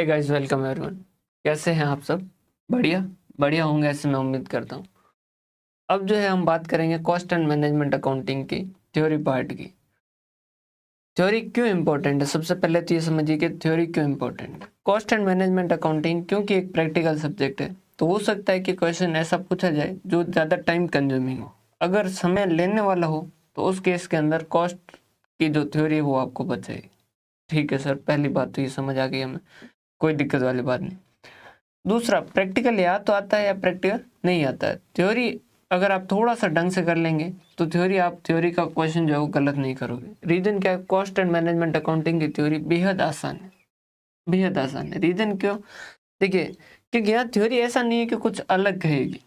Hey guys, welcome everyone. कैसे हैं आप सब? बढ़िया बढ़िया होंगे ऐसे मैं उम्मीद करता हूँ। अब जो है हम बात करेंगे कॉस्ट एंड मैनेजमेंट अकाउंटिंग की थ्योरी पार्ट की। थ्योरी क्यों इम्पोर्टेंट है? सबसे पहले तो ये समझिए कि थ्योरी क्यों इम्पोर्टेंट है। कॉस्ट एंड मैनेजमेंट अकाउंटिंग क्योंकि एक प्रैक्टिकल सब्जेक्ट है, तो हो सकता है कि क्वेश्चन ऐसा पूछा जाए जो ज़्यादा टाइम कंज्यूमिंग हो। अगर समय लेने वाला हो तो उस केस के अंदर कॉस्ट की जो थ्योरी है वो आपको बचेगी। ठीक है सर, पहली बात तो ये समझ आ गई हमें, कोई दिक्कत वाली बात नहीं। दूसरा, प्रैक्टिकल या तो आता है या प्रैक्टिकल नहीं आता है। थ्योरी अगर आप थोड़ा सा ढंग से कर लेंगे तो थ्योरी का क्वेश्चन जो है वो गलत नहीं करोगे। रीजन क्या है? कॉस्ट एंड मैनेजमेंट अकाउंटिंग की थ्योरी बेहद आसान है, बेहद आसान है। रीजन क्यों? देखिए, क्योंकि यहाँ थ्योरी ऐसा नहीं है कि कुछ अलग कहेगी।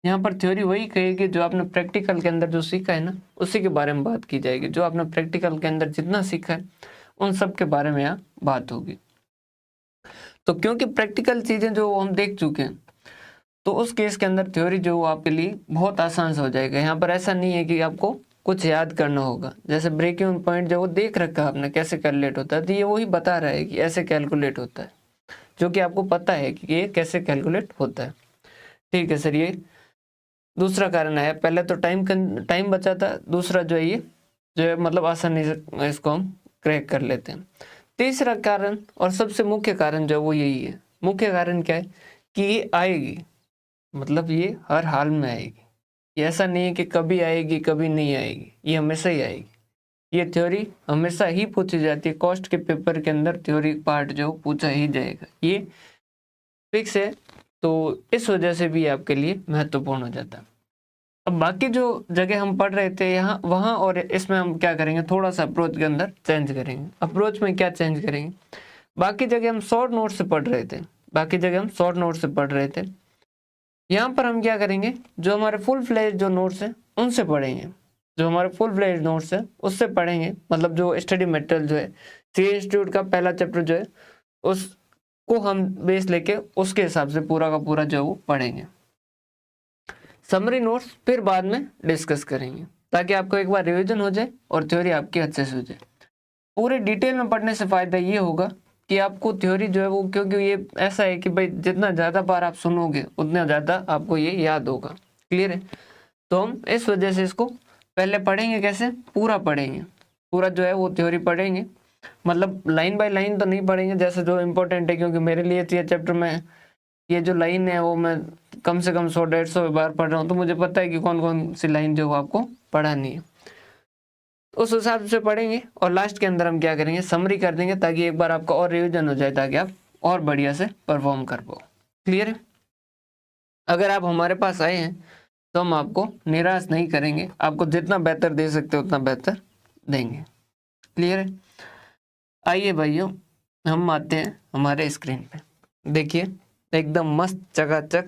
यहाँ पर थ्योरी वही कहेगी जो आपने प्रैक्टिकल के अंदर जो सीखा है ना, उसी के बारे में बात की जाएगी। जो आपने प्रैक्टिकल के अंदर जितना सीखा है उन सब के बारे में यहाँ बात होगी। तो क्योंकि प्रैक्टिकल चीजें जो हम देख चुके हैं, तो उस केस के अंदर थ्योरी जो आपके लिए बहुत आसान से हो जाएगा। यहाँ पर ऐसा नहीं है कि आपको कुछ याद करना होगा। जैसे ब्रेक इवन पॉइंट जो वो देख रखा है आपने कैसे कैलकुलेट होता है, तो ये वही बता रहा है कि ऐसे कैलकुलेट होता है, जो कि आपको पता है कि ये कैसे कैलकुलेट होता है। ठीक है सर, ये दूसरा कारण है। पहले तो टाइम बचाता, दूसरा जो है ये जो है मतलब आसानी से इसको हम क्रैक कर लेते हैं। तीसरा कारण और सबसे मुख्य कारण जो है वो यही है। मुख्य कारण क्या है कि ये आएगी, मतलब ये हर हाल में आएगी। ये ऐसा नहीं है कि कभी आएगी कभी नहीं आएगी, ये हमेशा ही आएगी। ये थ्योरी हमेशा ही पूछी जाती है। कॉस्ट के पेपर के अंदर थ्योरी पार्ट जो पूछा ही जाएगा, ये फिक्स है। तो इस वजह से भी आपके लिए महत्वपूर्ण हो जाता है। अब बाकी जो जगह हम पढ़ रहे थे यहाँ वहाँ और इसमें हम क्या करेंगे, थोड़ा सा अप्रोच के अंदर चेंज करेंगे। अप्रोच में क्या चेंज करेंगे? बाकी जगह हम शॉर्ट नोट से पढ़ रहे थे, यहाँ पर हम क्या करेंगे, जो हमारे फुल फ्लेज जो नोट्स हैं उनसे पढ़ेंगे। जो हमारे फुल फ्लेज नोट्स हैं उससे पढ़ेंगे, मतलब जो स्टडी मटेरियल जो है सी इंस्टीट्यूट का पहला चैप्टर जो है उसको हम बेस लेके उसके हिसाब से पूरा का पूरा जो है वो पढ़ेंगे। समरी नोट्स फिर बाद में डिस्कस करेंगे, ताकि आपको एक बार रिवीजन हो जाए और थ्योरी आपकी अच्छे से हो जाए। पूरे डिटेल में पढ़ने से फायदा ये होगा कि आपको थ्योरी जो है वो, क्योंकि ये ऐसा है कि भाई जितना ज़्यादा बार आप सुनोगे उतना ज़्यादा आपको ये याद होगा। क्लियर है? तो हम इस वजह से इसको पहले पढ़ेंगे। कैसे? पूरा पढ़ेंगे, पूरा जो है वो थ्योरी पढ़ेंगे। मतलब लाइन बाय लाइन तो नहीं पढ़ेंगे जैसे जो इम्पोर्टेंट है, क्योंकि मेरे लिए ये चैप्टर में ये जो लाइन है वो मैं कम से कम 100-150 बार पढ़ रहा हूँ, तो मुझे पता है कि कौन कौन सी लाइन जो आपको पढ़ानी है। उस हिसाब से पढ़ेंगे और लास्ट के अंदर हम क्या करेंगे, समरी कर देंगे, ताकि एक बार आपका और रिवीजन हो जाए, ताकि आप और बढ़िया से परफॉर्म कर पाओ। क्लियर है? अगर आप हमारे पास आए हैं तो हम आपको निराश नहीं करेंगे, आपको जितना बेहतर दे सकते उतना बेहतर देंगे। क्लियर है? आइए भाइयों, हम आते हैं हमारे स्क्रीन पे। देखिए, एकदम मस्त चकाचक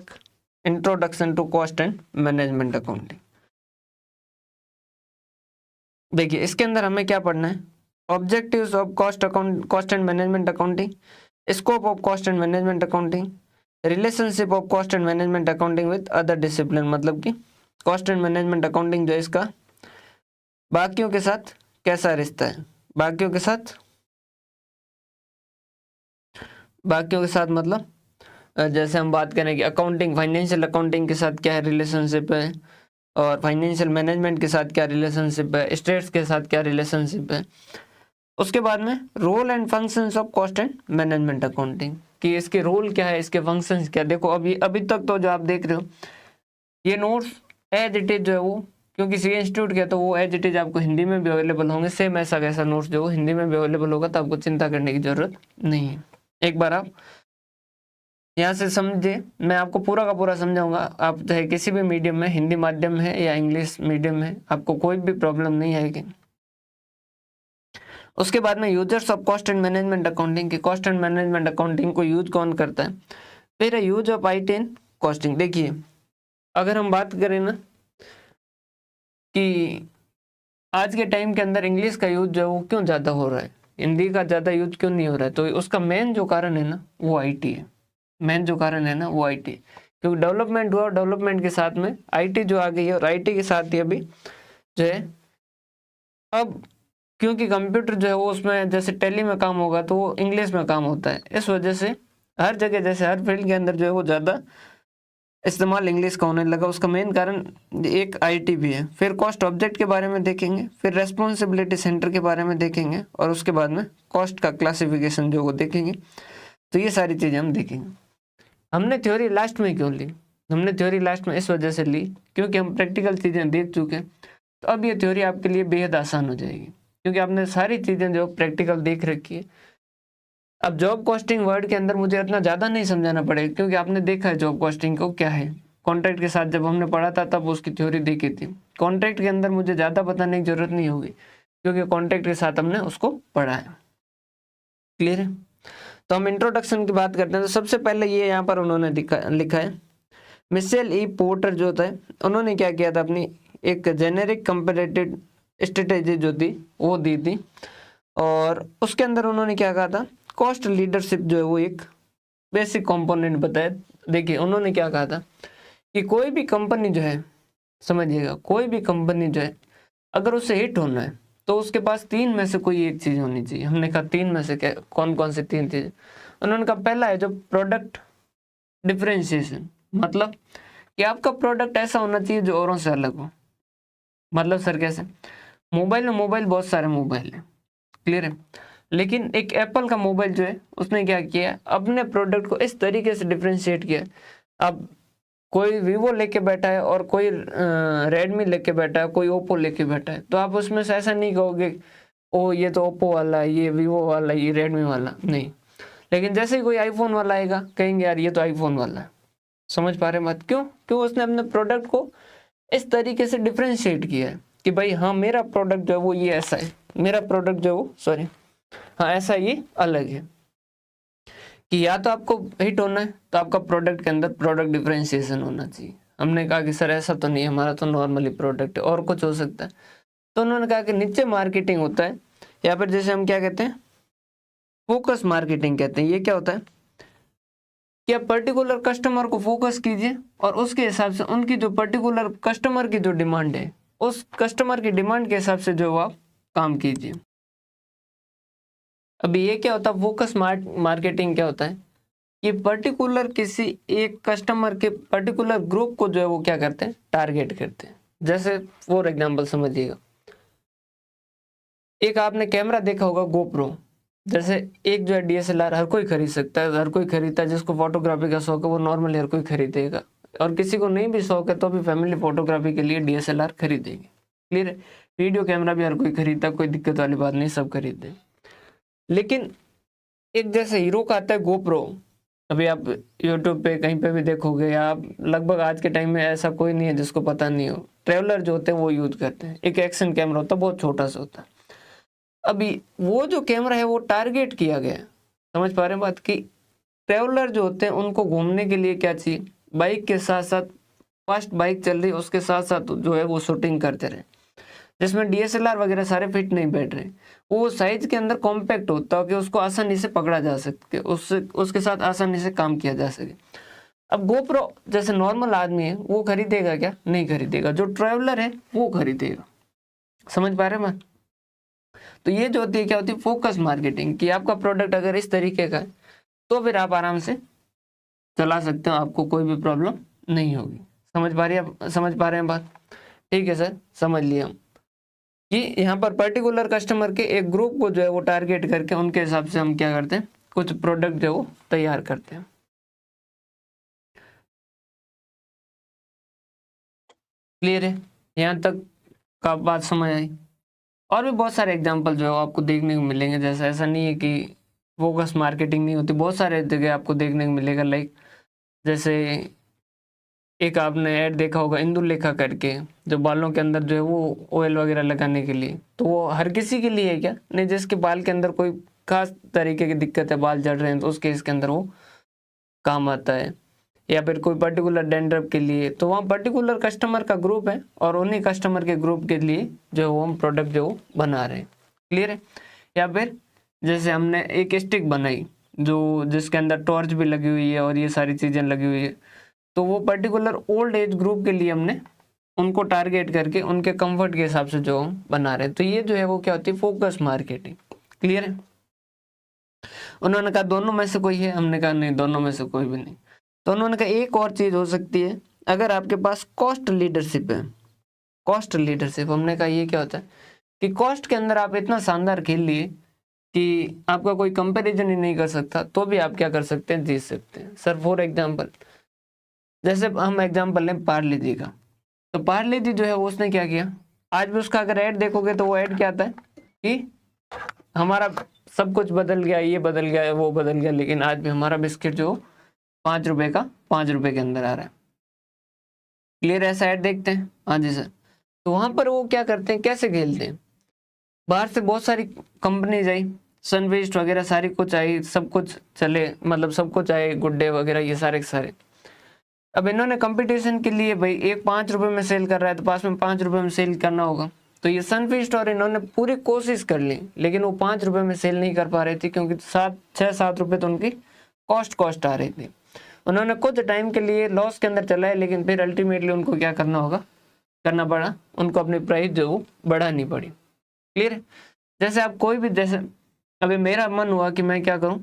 introduction to cost and management accounting. देखिए, इसके अंदर हमें क्या पढ़ना है? Objectives of cost and management accounting, scope of cost and management accounting, relationship of cost and management accounting with other discipline, मतलब कि कॉस्ट एंड मैनेजमेंट अकाउंटिंग जो है इसका बाकियों के साथ कैसा रिश्ता है। बाकियों के साथ मतलब जैसे हम बात करें कि अकाउंटिंग, फाइनेंशियल अकाउंटिंग के साथ क्या रिलेशनशिप है, और फाइनेंशियल मैनेजमेंट के साथ क्या रिलेशनशिप है, स्टेट्स के साथ क्या रिलेशनशिप है। उसके बाद में role and functions of cost and management accounting, कि इसके रोल क्या है, इसके फंक्शंस क्या। देखो अभी तक तो जो आप देख रहे हो ये नोट्स एज इट इज जो है वो, क्योंकि सी इंस्टीट्यूट के तो वो एज इट इज आपको हिंदी में भी अवेलेबल होंगे। सेम ऐसा कैसा नोट्स जो हिंदी में भी अवेलेबल होगा, तो आपको चिंता करने की जरूरत नहीं है। एक बार आप यहाँ से समझे, मैं आपको पूरा का पूरा समझाऊंगा। आप चाहे किसी भी मीडियम में, हिंदी माध्यम है या इंग्लिश मीडियम है, आपको कोई भी प्रॉब्लम नहीं आएगी। उसके बाद में users of cost and management accounting, की कॉस्ट एंड मैनेजमेंट अकाउंटिंग को यूज कौन करता है। फिर use of IT in costing. देखिए, अगर हम बात करें ना कि आज के टाइम के अंदर इंग्लिश का यूज जो है वो क्यों ज़्यादा हो रहा है, हिंदी का ज़्यादा यूज क्यों नहीं हो रहा है, तो उसका मेन जो कारण है ना वो IT है। क्योंकि डेवलपमेंट हुआ, डेवलपमेंट के साथ में IT जो आ गई है, और IT के साथ ही अभी जो है अब, क्योंकि कंप्यूटर जो है वो उसमें जैसे टैली में काम होगा तो वो इंग्लिश में काम होता है। इस वजह से हर जगह जैसे हर फील्ड के अंदर जो है वो ज़्यादा इस्तेमाल इंग्लिश का होने लगा, उसका मेन कारण एक आईटी भी है। फिर कॉस्ट ऑब्जेक्ट के बारे में देखेंगे, फिर रेस्पॉन्सिबिलिटी सेंटर के बारे में देखेंगे, और उसके बाद में कॉस्ट का क्लासिफिकेशन जो वो देखेंगे। तो ये सारी चीज़ें हम देखेंगे। हमने थ्योरी लास्ट में क्यों ली? हमने थ्योरी लास्ट में इस वजह से ली क्योंकि हम प्रैक्टिकल चीज़ें देख चुके हैं। तो अब ये थ्योरी आपके लिए बेहद आसान हो जाएगी क्योंकि आपने सारी चीज़ें जो प्रैक्टिकल देख रखी है। अब जॉब कॉस्टिंग वर्ड के अंदर मुझे इतना ज़्यादा नहीं समझाना पड़ेगा क्योंकि आपने देखा है जॉब कॉस्टिंग को क्या है। कॉन्ट्रैक्ट के साथ जब हमने पढ़ा था तब उसकी थ्योरी देखी थी। कॉन्ट्रैक्ट के अंदर मुझे ज़्यादा बताने की जरूरत नहीं होगी क्योंकि कॉन्ट्रैक्ट के साथ हमने उसको पढ़ा है। क्लियर है? तो हम इंट्रोडक्शन की बात करते हैं। तो सबसे पहले ये यहाँ पर उन्होंने लिखा है मिशेल ई पोर्टर जो था, उन्होंने क्या किया था, अपनी एक जेनेरिक कंपैरेटिव स्ट्रेटेजी जो थी वो दी थी, और उसके अंदर उन्होंने क्या कहा था, कॉस्ट लीडरशिप जो है वो एक बेसिक कंपोनेंट बताया। देखिए उन्होंने क्या कहा था कि कोई भी कंपनी जो है, समझिएगा, कोई भी कंपनी जो है अगर उसे हिट होना है तो उसके पास तीन में से कोई एक चीज़ होनी चाहिए। हमने कहा तीन में से क्या, कौन कौन से तीन चीज़? उन्होंने कहा पहला है जो प्रोडक्ट डिफरेंशिएशन, मतलब कि आपका प्रोडक्ट ऐसा होना चाहिए जो औरों से अलग हो। मतलब सर कैसे? मोबाइल बहुत सारे मोबाइल हैं, क्लियर है, लेकिन एक एप्पल का मोबाइल जो है उसने क्या किया, अपने प्रोडक्ट को इस तरीके से डिफरेंशिएट किया। अब कोई वीवो लेके बैठा है और कोई रेडमी लेके बैठा है, कोई ओप्पो लेके बैठा है, तो आप उसमें से ऐसा नहीं कहोगे ओ ये तो ओप्पो वाला है, ये वीवो वाला, ये रेडमी वाला, नहीं। लेकिन जैसे ही कोई आईफोन वाला आएगा कहेंगे यार ये तो आईफोन वाला है। समझ पा रहे हैं बात? क्यों उसने अपने प्रोडक्ट को इस तरीके से डिफरेंशिएट किया है कि भाई हाँ मेरा प्रोडक्ट जो है वो ये ऐसा है, मेरा प्रोडक्ट जो है वो सॉरी हाँ ऐसा ये अलग है। कि या तो आपको हिट होना है तो आपका प्रोडक्ट के अंदर प्रोडक्ट डिफरेंशिएशन होना चाहिए। हमने कहा कि सर ऐसा तो नहीं, हमारा तो नॉर्मली प्रोडक्ट है, और कुछ हो सकता है। तो उन्होंने कहा कि नीचे मार्केटिंग होता है, या फिर जैसे हम क्या कहते हैं, फोकस मार्केटिंग कहते हैं। ये क्या होता है कि आप पर्टिकुलर कस्टमर को फोकस कीजिए और उसके हिसाब से उनकी जो पर्टिकुलर कस्टमर की जो डिमांड है, उस कस्टमर की डिमांड के हिसाब से जो आप काम कीजिए। अभी ये क्या होता है, फोकस मार्केटिंग क्या होता है कि पर्टिकुलर किसी एक कस्टमर के पर्टिकुलर ग्रुप को जो है वो क्या करते हैं, टारगेट करते हैं। जैसे फॉर एग्जांपल समझिएगा, एक आपने कैमरा देखा होगा गोप्रो, जैसे एक जो है डीएसएलआर हर कोई खरीद सकता है, हर कोई खरीदता है, जिसको फोटोग्राफी का शौक है वो नॉर्मली हर कोई खरीदेगा, और किसी को नहीं भी शौक है तो भी फैमिली फोटोग्राफी के लिए डीएसएलआर खरीदेंगे। क्लियर है? वीडियो कैमरा भी हर कोई खरीदता, कोई दिक्कत वाली बात नहीं, सब खरीदते। लेकिन एक जैसे हीरो का आता है गोप्रो, अभी आप यूट्यूब पे कहीं पे भी देखोगे, या आप लगभग आज के टाइम में ऐसा कोई नहीं है जिसको पता नहीं हो, ट्रेवलर जो होते हैं वो यूज करते हैं। एक एक्शन कैमरा होता है, बहुत छोटा सा होता है। अभी वो जो कैमरा है वो टारगेट किया गया है। समझ पा रहे हैं बात? की ट्रेवलर जो होते हैं उनको घूमने के लिए क्या चाहिए, बाइक के साथ साथ, फास्ट बाइक चल रही है उसके साथ साथ जो है वो शूटिंग करते रहे, जिसमें डीएसएलआर वगैरह सारे फिट नहीं बैठ रहे, वो साइज के अंदर कॉम्पैक्ट होता है कि उसको आसानी से पकड़ा जा सके, उसके साथ आसानी से काम किया जा सके। अब गोप्रो जैसे नॉर्मल आदमी है वो खरीदेगा क्या? नहीं खरीदेगा। जो ट्रैवलर है वो खरीदेगा। समझ पा रहे हैं बात? तो ये जो होती है क्या होती है, फोकस मार्केटिंग, कि आपका प्रोडक्ट अगर इस तरीके का है तो फिर आप आराम से चला सकते हो, आपको कोई भी प्रॉब्लम नहीं होगी। समझ पा रहे हैं बात? ठीक है सर, समझ लिया हम कि यहाँ पर पर्टिकुलर कस्टमर के एक ग्रुप को जो है वो टारगेट करके उनके हिसाब से हम क्या करते हैं, कुछ प्रोडक्ट जो है वो तैयार करते हैं। क्लियर है? यहाँ तक का बात समझ आई? और भी बहुत सारे एग्जांपल जो है आपको देखने को मिलेंगे। जैसे ऐसा नहीं है कि फोकस मार्केटिंग नहीं होती, बहुत सारे जगह आपको देखने को मिलेगा। लाइक जैसे एक आपने ऐड देखा होगा इंदुलेखा करके, जो बालों के अंदर जो है वो ऑयल वगैरह लगाने के लिए, तो वो हर किसी के लिए है क्या? नहीं, जिसके बाल के अंदर कोई खास तरीके की दिक्कत है, बाल झड़ रहे हैं, तो उसके इसके अंदर वो काम आता है। या फिर कोई पर्टिकुलर डैंड्रफ के लिए, तो वहाँ पर्टिकुलर कस्टमर का ग्रुप है और उन्हीं कस्टमर के ग्रुप के लिए जो वो हम प्रोडक्ट जो बना रहे हैं। क्लियर है? या फिर जैसे हमने एक स्टिक बनाई जो जिसके अंदर टॉर्च भी लगी हुई है और ये सारी चीज़ें लगी हुई है, तो वो पर्टिकुलर ओल्ड एज ग्रुप के लिए हमने उनको टारगेट करके उनके कंफर्ट के हिसाब से जो हम बना रहे हैं। तो ये जो है वो क्या होती है, फोकस मार्केटिंग। क्लियर है? उन्होंने कहा दोनों में से कोई है, हमने कहा नहीं दोनों में से कोई भी नहीं। तो उन्होंने कहा एक और चीज हो सकती है, अगर आपके पास कॉस्ट लीडरशिप है। कॉस्ट लीडरशिप, हमने कहा ये क्या होता है कि कॉस्ट के अंदर आप इतना शानदार खेल लिए कि आपका कोई कंपैरिजन ही नहीं कर सकता, तो भी आप क्या कर सकते हैं, जीत सकते हैं। सर फॉर एग्जांपल, जैसे हम एग्जांपल लें पार्ले जी का, तो पार्ले जी जो है उसने क्या किया, आज भी उसका अगर ऐड देखोगे तो वो ऐड क्या आता है कि हमारा सब कुछ बदल गया, ये बदल गया, वो बदल गया, लेकिन आज भी हमारा बिस्किट जो 5 रुपए का 5 रुपए के अंदर आ रहा है। क्लियर, ऐसा ऐड देखते हैं? हाँ जी सर। तो वहां पर वो क्या करते हैं, कैसे खेलते हैं, बाहर से बहुत सारी कंपनीज आई, सनफीस्ट वगैरह सारी कुछ आई, सब कुछ चले, मतलब सब कुछ आए, गुड डे वगैरह, ये सारे के सारे। अब इन्होंने कंपटीशन के लिए भाई एक 5 रुपए में सेल कर रहा है तो पास में 5 रुपए में सेल करना होगा, तो ये सनफीस्ट और इन्होंने पूरी कोशिश कर ली, लेकिन वो 5 रुपए में सेल नहीं कर पा रहे थे, क्योंकि 6-7 रुपए तो उनकी कॉस्ट आ रही थी। उन्होंने कुछ टाइम के लिए लॉस के अंदर चलाए, लेकिन फिर अल्टीमेटली उनको क्या करना पड़ा, उनको अपनी प्राइस जो वो बढ़ानी पड़ी। क्लियर है? जैसे आप कोई भी, जैसे अभी मेरा मन हुआ कि मैं क्या करूं,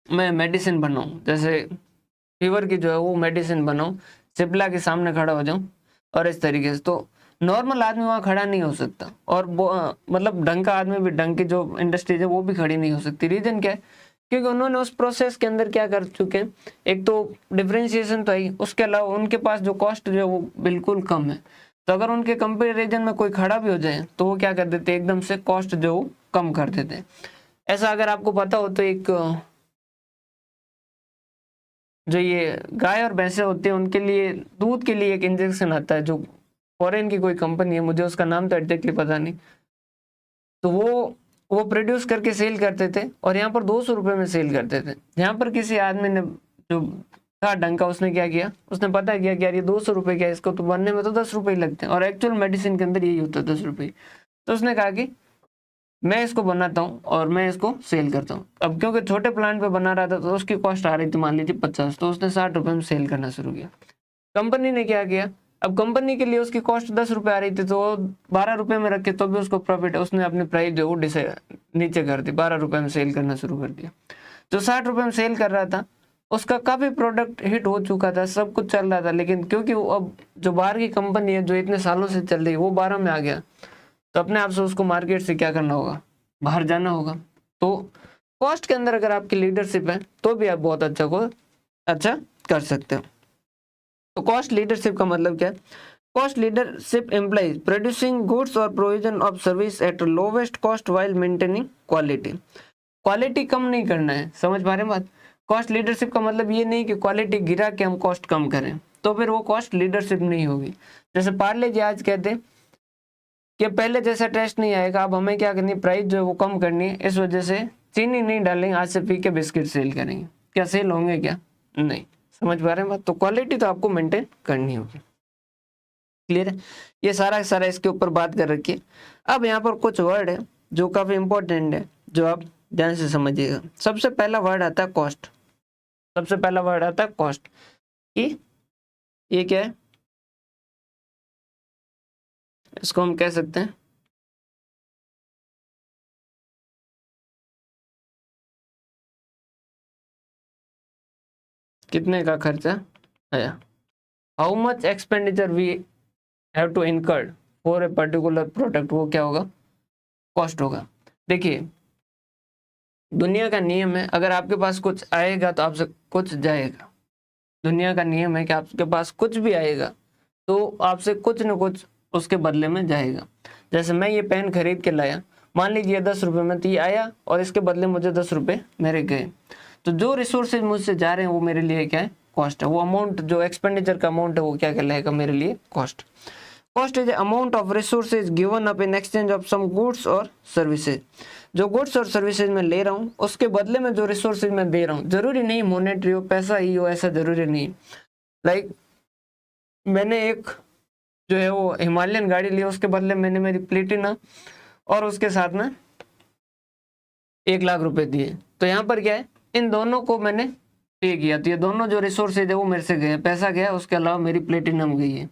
मैं मेडिसिन बनाऊं, जैसे फीवर की जो है वो मेडिसिन बनाऊं, सिप्ला के सामने खड़ा हो जाऊं और इस तरीके से, तो नॉर्मल आदमी वहां खड़ा नहीं हो सकता, और मतलब ढंग का आदमी भी, ढंग की जो इंडस्ट्रीज है वो भी खड़ी नहीं हो सकती। रीजन क्या है, क्योंकि उन्होंने उस प्रोसेस के अंदर क्या कर चुके हैं, एक तो डिफरेंशिएशन तो आई, उसके अलावा उनके पास जो कॉस्ट जो है वो बिल्कुल कम है। तो अगर उनके कंपेरिजन में कोई खड़ा भी हो जाए तो वो क्या कर देते, एकदम से कॉस्ट जो कम कर देते। ऐसा अगर आपको पता हो तो एक जो ये गाय और भैंसे होते हैं उनके लिए दूध के लिए एक इंजेक्शन आता है, जो फॉरेन की कोई कंपनी है, मुझे उसका नाम तो एग्जैक्टली पता नहीं, तो वो प्रोड्यूस करके सेल करते थे और यहाँ पर 200 रुपए में सेल करते थे। यहाँ पर किसी आदमी ने जो था ढंग का, उसने क्या किया, उसने पता किया कि यार ये 200 रुपए क्या है, इसको तो बनने में तो 10 रुपए ही लगते हैं, और एक्चुअल मेडिसिन के अंदर यही होता है 10 रुपए। तो उसने कहा कि मैं इसको बनाता हूँ और मैं इसको सेल करता हूँ। अब क्योंकि छोटे प्लांट पे बना रहा था तो उसकी कॉस्ट आ रही थी मान लीजिए 50, तो उसने 60 रुपए में सेल करना शुरू किया। कंपनी ने क्या किया, अब कंपनी के लिए उसकी कॉस्ट 10 रुपए आ रही थी, तो 12 रुपए में रखे तो भी उसको प्रॉफिट है, उसने अपनी प्राइस जो नीचे कर दी, 12 रुपए में सेल करना शुरू कर दिया। जो 60 रुपए में सेल कर रहा था उसका काफी प्रोडक्ट हिट हो चुका था, सब कुछ चल रहा था, लेकिन क्योंकि वो अब जो बाहर की कंपनी है जो इतने सालों से चल रही है वो 12 में आ गया, तो अपने आप से उसको मार्केट से क्या करना होगा, बाहर जाना होगा। तो कॉस्ट के अंदर अगर आपकी लीडरशिप है तो भी आप बहुत अच्छा कर सकते हो। तो कॉस्ट लीडरशिप का मतलब क्या है, cost leadership employs producing goods और provision of service at lowest cost while maintaining quality. Quality कम नहीं करना है, समझ पा रहे हैं बात। कॉस्ट लीडरशिप का मतलब ये नहीं कि क्वालिटी गिरा के हम कॉस्ट कम करें, तो फिर वो कॉस्ट लीडरशिप नहीं होगी। जैसे पार्ले जी आज कहते हैं कि पहले जैसा टेस्ट नहीं आएगा, अब हमें क्या करनी, प्राइस जो है वो कम करनी है, इस वजह से चीनी नहीं डालेंगे, आज से पी के बिस्किट सेल करेंगे। क्या सेल होंगे क्या? नहीं। समझ पा रहे हैं बात। तो क्वालिटी तो आपको मेंटेन करनी होगी। क्लियर है? ये सारा सारा इसके ऊपर बात कर रखी है। अब यहाँ पर कुछ वर्ड है जो काफी इंपॉर्टेंट है, जो आप ध्यान से समझिएगा। सबसे पहला वर्ड आता है कॉस्ट। सबसे पहला वर्ड आता है कॉस्ट। ये क्या है, इसको हम कह सकते हैं कितने का खर्चा आया, how much expenditure we have to incurred for a particular product, वो क्या होगा, कॉस्ट होगा। देखिए दुनिया का नियम है, अगर आपके पास कुछ आएगा तो आपसे कुछ जाएगा। दुनिया का नियम है कि आपके पास कुछ भी आएगा तो आपसे कुछ न कुछ उसके बदले में जाएगा। जैसे मैं ये पेन खरीद के लाया, मान लीजिए 10 रुपए में, तो ये आया और इसके बदले मुझे 10 रुपए मेरे गए। तो जो रिसोर्सेज मुझसे जा रहे हैं वो मेरे लिए क्या है, कॉस्ट है। वो अमाउंट जो एक्सपेंडिचर का अमाउंट है वो क्या कहलाएगा मेरे लिए, cost. Cost is amount of resources given up in exchange of some goods और सर्विसेज। जो गुड्स और सर्विसेज में ले रहा हूँ उसके बदले में जो रिसोर्सेज मैं दे रहा हूँ, जरूरी नहीं मॉनेटरी हो, पैसा ही हो, ऐसा जरूरी नहीं। लाइक मैंने एक जो है वो हिमालयन गाड़ी ली, उसके बदले मैंने मेरी प्लेटिना और उसके साथ में 1 लाख रुपए दिए। तो यहाँ पर क्या है, इन दोनों को मैंने पे किया, तो ये दोनों जो रिसोर्सेज है वो मेरे से गए, पैसा गया, उसके अलावा मेरी प्लेटिनम गई है।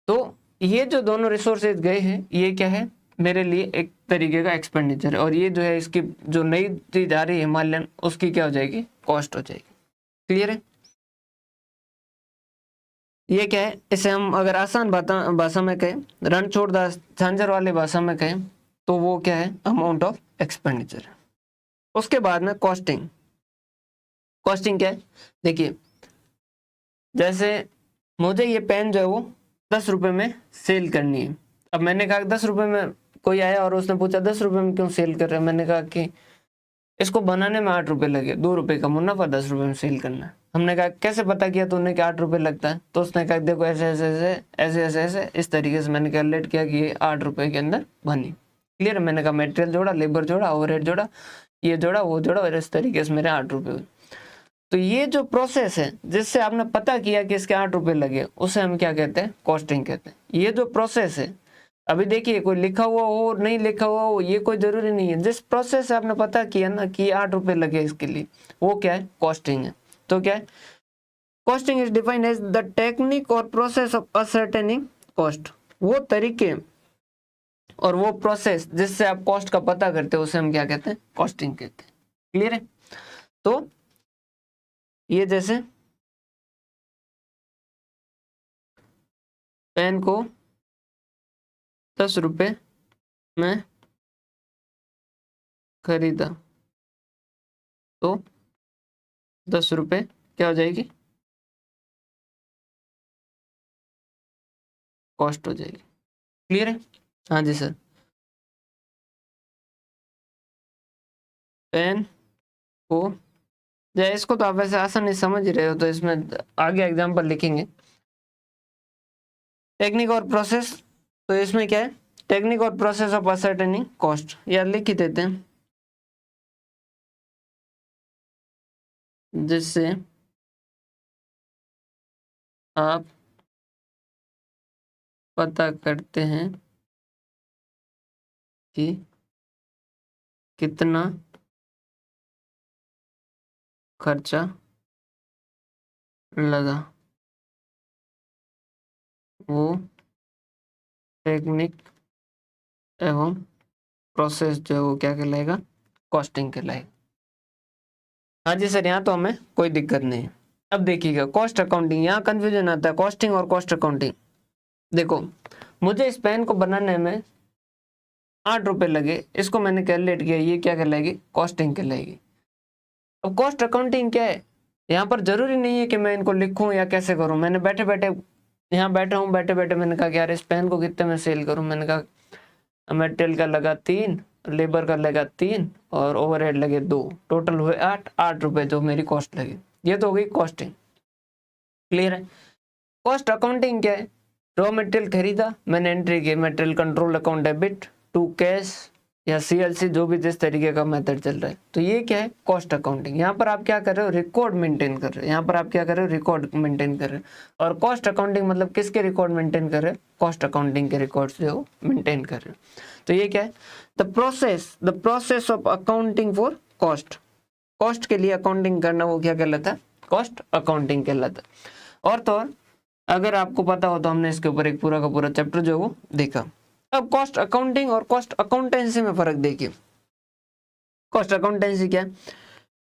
तो ये जो दोनों रिसोर्सेज गए हैं ये क्या है, मेरे लिए एक तरीके का एक्सपेंडिचर है, और ये जो है इसकी जो नई चीज आ रही है हिमालयन, उसकी क्या हो जाएगी, कॉस्ट हो जाएगी। क्लियर है? ये क्या है, इसे हम अगर आसान भाषा में कहें, रणछोड़ दास झांझर वाली भाषा में कहें, तो वो क्या है, अमाउंट ऑफ एक्सपेंडिचर है। उसके बाद में कॉस्टिंग। कॉस्टिंग क्या है, देखिए जैसे मुझे ये पेन जो है वो 10 रुपए में सेल करनी है। अब मैंने कहा 10 रुपए में, कोई आया और उसने पूछा 10 रुपए में क्यों सेल कर रहे हैं, मैंने कहा कि इसको बनाने में 8 रुपए लगे, 2 रुपए का मुनाफा, 10 रुपए में सेल करना है। हमने कहा कैसे पता किया तूने कि 8 रुपए लगता है, तो उसने कहा देखो ऐसे ऐसे ऐसे ऐसे ऐसे ऐसे इस तरीके से मैंने कैलकुलेट किया कि ये 8 रुपए के अंदर बनी। क्लियर है? मैंने कहा मटेरियल जोड़ा, लेबर जोड़ा, ओवरहेड जोड़ा, ये जोड़ा, वो जोड़ा, और इस तरीके से मेरे 8 रुपए हुए। तो ये जो प्रोसेस है जिससे आपने पता किया कि इसके 8 रुपए लगे, उसे हम क्या कहते हैं, कॉस्टिंग कहते हैं। ये जो प्रोसेस है, अभी देखिए कोई लिखा हुआ हो नहीं लिखा हुआ हो ये कोई जरूरी नहीं है, जिस प्रोसेस से आपने पता किया ना कि 8 रुपए लगे इसके लिए, वो क्या है, कॉस्टिंग है। तो क्या है, costing is defined as the technique और प्रोसेस ऑफ असर्टेनिंग कॉस्ट। वो तरीके और वो प्रोसेस जिससे आप कॉस्ट का पता करते हो, उसे हम क्या कहते हैं, कॉस्टिंग कहते हैं। क्लियर है? तो ये जैसे पेन को 10 रुपए में खरीदा, तो 10 रुपए क्या हो जाएगी, कॉस्ट हो जाएगी। क्लियर है? हाँ जी सर। पेन को, जय इसको तो आप वैसे आसानी समझ ही रहे हो, तो इसमें आगे एग्जांपल लिखेंगे। टेक्निक और प्रोसेस, तो इसमें क्या है, टेक्निक और प्रोसेस ऑफ असर्टेनिंग कॉस्ट, या लिख ही देते हैं, जिससे आप पता करते हैं कि कितना खर्चा लगा। वो टेक्निक एवं प्रोसेस जो है वो क्या कहलाएगा, कॉस्टिंग कहलाएगा। हाँ जी सर, यहाँ तो हमें कोई दिक्कत नहीं है। अब देखिएगा कॉस्ट अकाउंटिंग, यहाँ कंफ्यूजन आता है, कॉस्टिंग और कॉस्ट अकाउंटिंग। देखो मुझे इस पेन को बनाने में 8 रुपए लगे, इसको मैंने कैलकुलेट किया, ये क्या कहलाएगी, कॉस्टिंग कहलाएगी। अब कॉस्ट अकाउंटिंग क्या है, यहाँ पर जरूरी नहीं है कि मैं इनको लिखूं या कैसे करूं। मैंने बैठे बैठे यहाँ बैठा हूँ, बैठे बैठे मैंने कहा कि यार इस पेन को कितने में सेल करूं। मैंने कहा मटेरियल का लगा 3, लेबर का लगा 3 और ओवरहेड लगे 2, टोटल हुए 8 रुपए जो मेरी कॉस्ट लगी। ये तो हो गई कॉस्टिंग। क्लियर है? कॉस्ट अकाउंटिंग क्या है, रॉ मटेरियल खरीदा, मैंने एंट्री की material control account debit to cash या सीएलसी, जो भी जिस तरीके का मेथड चल रहा है। तो ये क्या है, कॉस्ट अकाउंटिंग। यहाँ पर आप क्या कर रहे हो, रिकॉर्ड मेंटेन कर रहे हो। यहाँ पर आप क्या कर रहे हो, रिकॉर्ड मेंटेन कर रहे हो। और कॉस्ट अकाउंटिंग मतलब किसके रिकॉर्ड मेंटेन कर रहे हो, कॉस्ट अकाउंटिंग के रिकॉर्ड्स जो मेंटेन कर रहे हो। तो ये क्या है, the process of accounting for cost. Cost के लिए अकाउंटिंग करना वो क्या कहलाता है, कॉस्ट अकाउंटिंग कहलाता है। और तो अगर आपको पता हो तो हमने इसके ऊपर एक पूरा का पूरा चैप्टर जो है वो देखा। अब कॉस्ट अकाउंटिंग और कॉस्ट अकाउंटेंसी में फर्क देखिए। कॉस्ट अकाउंटेंसी क्या है,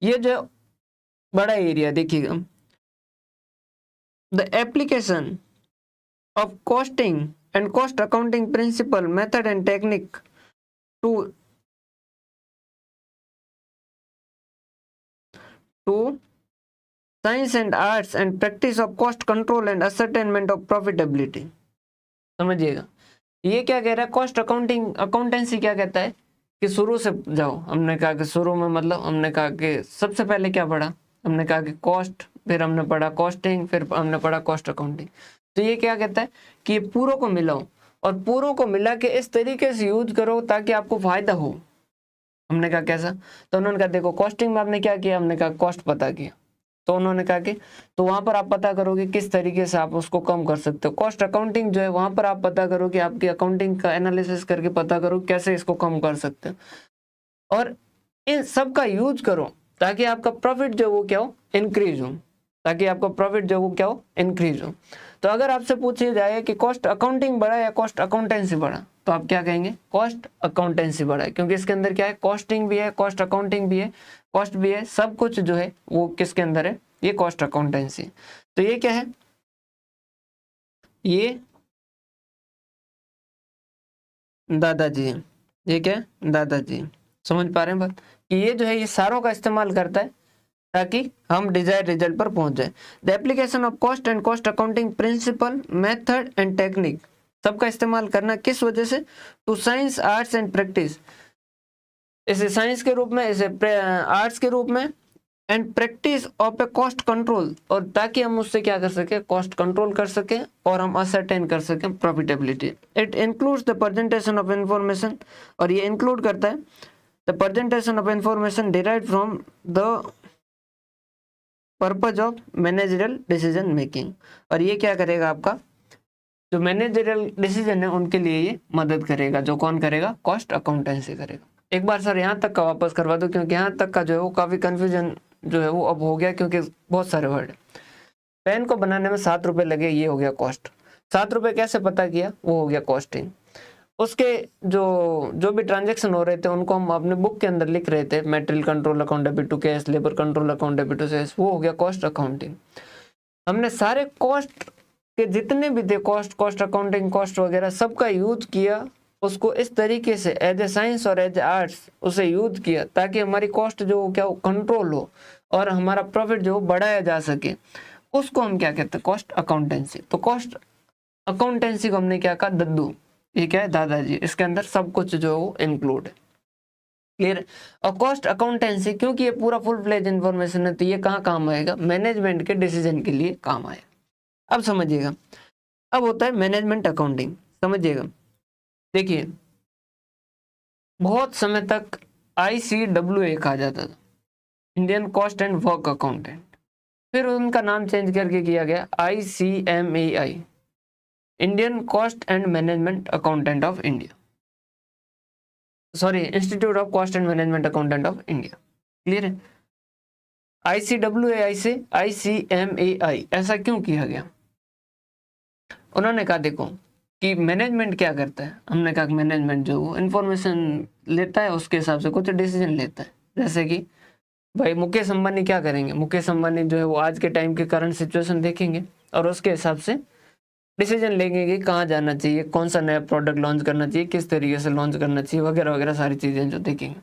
ये जो बड़ा एरिया देखिएगा, the application of costing and cost accounting principle method and technique to science and arts and practice of cost control and ascertainment of profitability. समझिएगा ये क्या कह रहा है, कॉस्ट अकाउंटिंग अकाउंटेंसी क्या कहता है कि शुरू से जाओ। हमने कहा कि शुरू में मतलब हमने कहा कि सबसे पहले क्या पढ़ा, हमने कहा कि कॉस्ट, फिर हमने पढ़ा कॉस्टिंग, फिर हमने पढ़ा कॉस्ट अकाउंटिंग। तो ये क्या कहता है कि ये पूरों को मिलाओ और पूरों को मिला के इस तरीके से यूज करो ताकि आपको फायदा हो। हमने कहा कैसा, तो उन्होंने कहा देखो कॉस्टिंग में आपने क्या किया, हमने कहा कॉस्ट पता किया, तो उन्होंने कहा कि तो वहां पर आप पता करोगे किस तरीके से आप उसको कम कर सकते हो। कॉस्ट अकाउंटिंग जो है वहां पर आप पता करो कि आपकी अकाउंटिंग का एनालिसिस करके पता करो कैसे इसको कम कर सकते हो, और इन सब का यूज करो ताकि आपका प्रॉफिट जो वो क्या हो, इंक्रीज हो, ताकि आपका प्रॉफिट जो वो क्या हो, इंक्रीज हो। तो अगर आपसे पूछा जाए कि कॉस्ट अकाउंटिंग बढ़ा या कॉस्ट अकाउंटेंसी बढ़ा, तो आप क्या कहेंगे, कॉस्ट अकाउंटेंसी पढ़ा है, क्योंकि इसके अंदर क्या है, कॉस्टिंग भी है, कॉस्ट अकाउंटिंग भी है, कॉस्ट भी है, सब कुछ जो है वो किसके अंदर है, ये कॉस्ट अकाउंटेंसी। तो ये क्या है, ये दादाजी है, ये क्या है, दादाजी। समझ पा रहे हैं बात, कि ये जो है ये सारों का इस्तेमाल करता है ताकि हम डिजायर्ड रिजल्ट पर पहुंच जाए। The application of cost and cost accounting principle, method and technique, सबका इस्तेमाल करना किस वजह से, to science, arts and practice, इसे साइंस के रूप में, इसे आर्ट्स के रूप में, and practice of a cost control, और ताकि हम उससे क्या कर सके, कॉस्ट कंट्रोल कर सकें और हम असरटेन कर सकें profitability. It includes the presentation of information, और ये इंक्लूड करता है the presentation of information derived from the purpose of managerial decision making, और ये क्या करेगा, आपका जो मैनेजरियल डिसीजन है उनके लिए ये मदद करेगा। जो कौन करेगा, कॉस्ट अकाउंटेंसी करेगा। एक बार सर यहाँ तक का वापस करवा दो, क्योंकि यहाँ तक का जो है वो काफ़ी कन्फ्यूजन जो है वो अब हो गया, क्योंकि बहुत सारे वर्ड। पेन को बनाने में 7 रुपये लगे, ये हो गया कॉस्ट। 7 रुपये कैसे पता किया, वो हो गया कॉस्टिंग। उसके जो भी ट्रांजेक्शन हो रहे थे उनको हम अपने बुक के अंदर लिख रहे थे, material control account debit to cash, labour control account debit to sales, वो हो गया कॉस्ट अकाउंटिंग। हमने सारे कॉस्ट के जितने भी थे, कॉस्ट अकाउंटिंग, कॉस्ट वगैरह सबका यूज किया, उसको इस तरीके से एज ए साइंस और एज ए आर्ट्स उसे यूज किया ताकि हमारी कॉस्ट जो क्या हो, कंट्रोल हो और हमारा प्रॉफिट जो बढ़ाया जा सके। उसको हम क्या कहते हैं, कॉस्ट अकाउंटेंसी। तो कॉस्ट अकाउंटेंसी को हमने क्या कहा, दद्दू, ये क्या है, दादाजी। इसके अंदर सब कुछ जो है वो इंक्लूड है, क्लियर। और कॉस्ट अकाउंटेंसी क्योंकि ये पूरा फुल फ्लेज इन्फॉर्मेशन है, तो ये कहाँ काम आएगा, मैनेजमेंट के डिसीजन के लिए काम आएगा। अब समझिएगा, अब होता है मैनेजमेंट अकाउंटिंग, समझिएगा। देखिए बहुत समय तक ICWA कहा जाता था, Indian cost and work accountant, फिर उनका नाम चेंज करके किया गया ICMAI, Indian cost and management accountant of India, sorry institute of cost and management accountant of India, clear है। ICWA से ICMAI ऐसा क्यों किया गया, उन्होंने कहा देखो कि मैनेजमेंट क्या करता है, हमने कहा मैनेजमेंट जो वो इन्फॉर्मेशन लेता है, उसके हिसाब से कुछ डिसीजन लेता है। जैसे कि भाई मुकेश अंबानी क्या करेंगे, मुकेश अंबानी जो है वो आज के टाइम के करंट सिचुएशन देखेंगे और उसके हिसाब से डिसीजन लेंगे कि कहाँ जाना चाहिए, कौन सा नया प्रोडक्ट लॉन्च करना चाहिए, किस तरीके से लॉन्च करना चाहिए, वगैरह वगैरह सारी चीज़ें जो देखेंगे।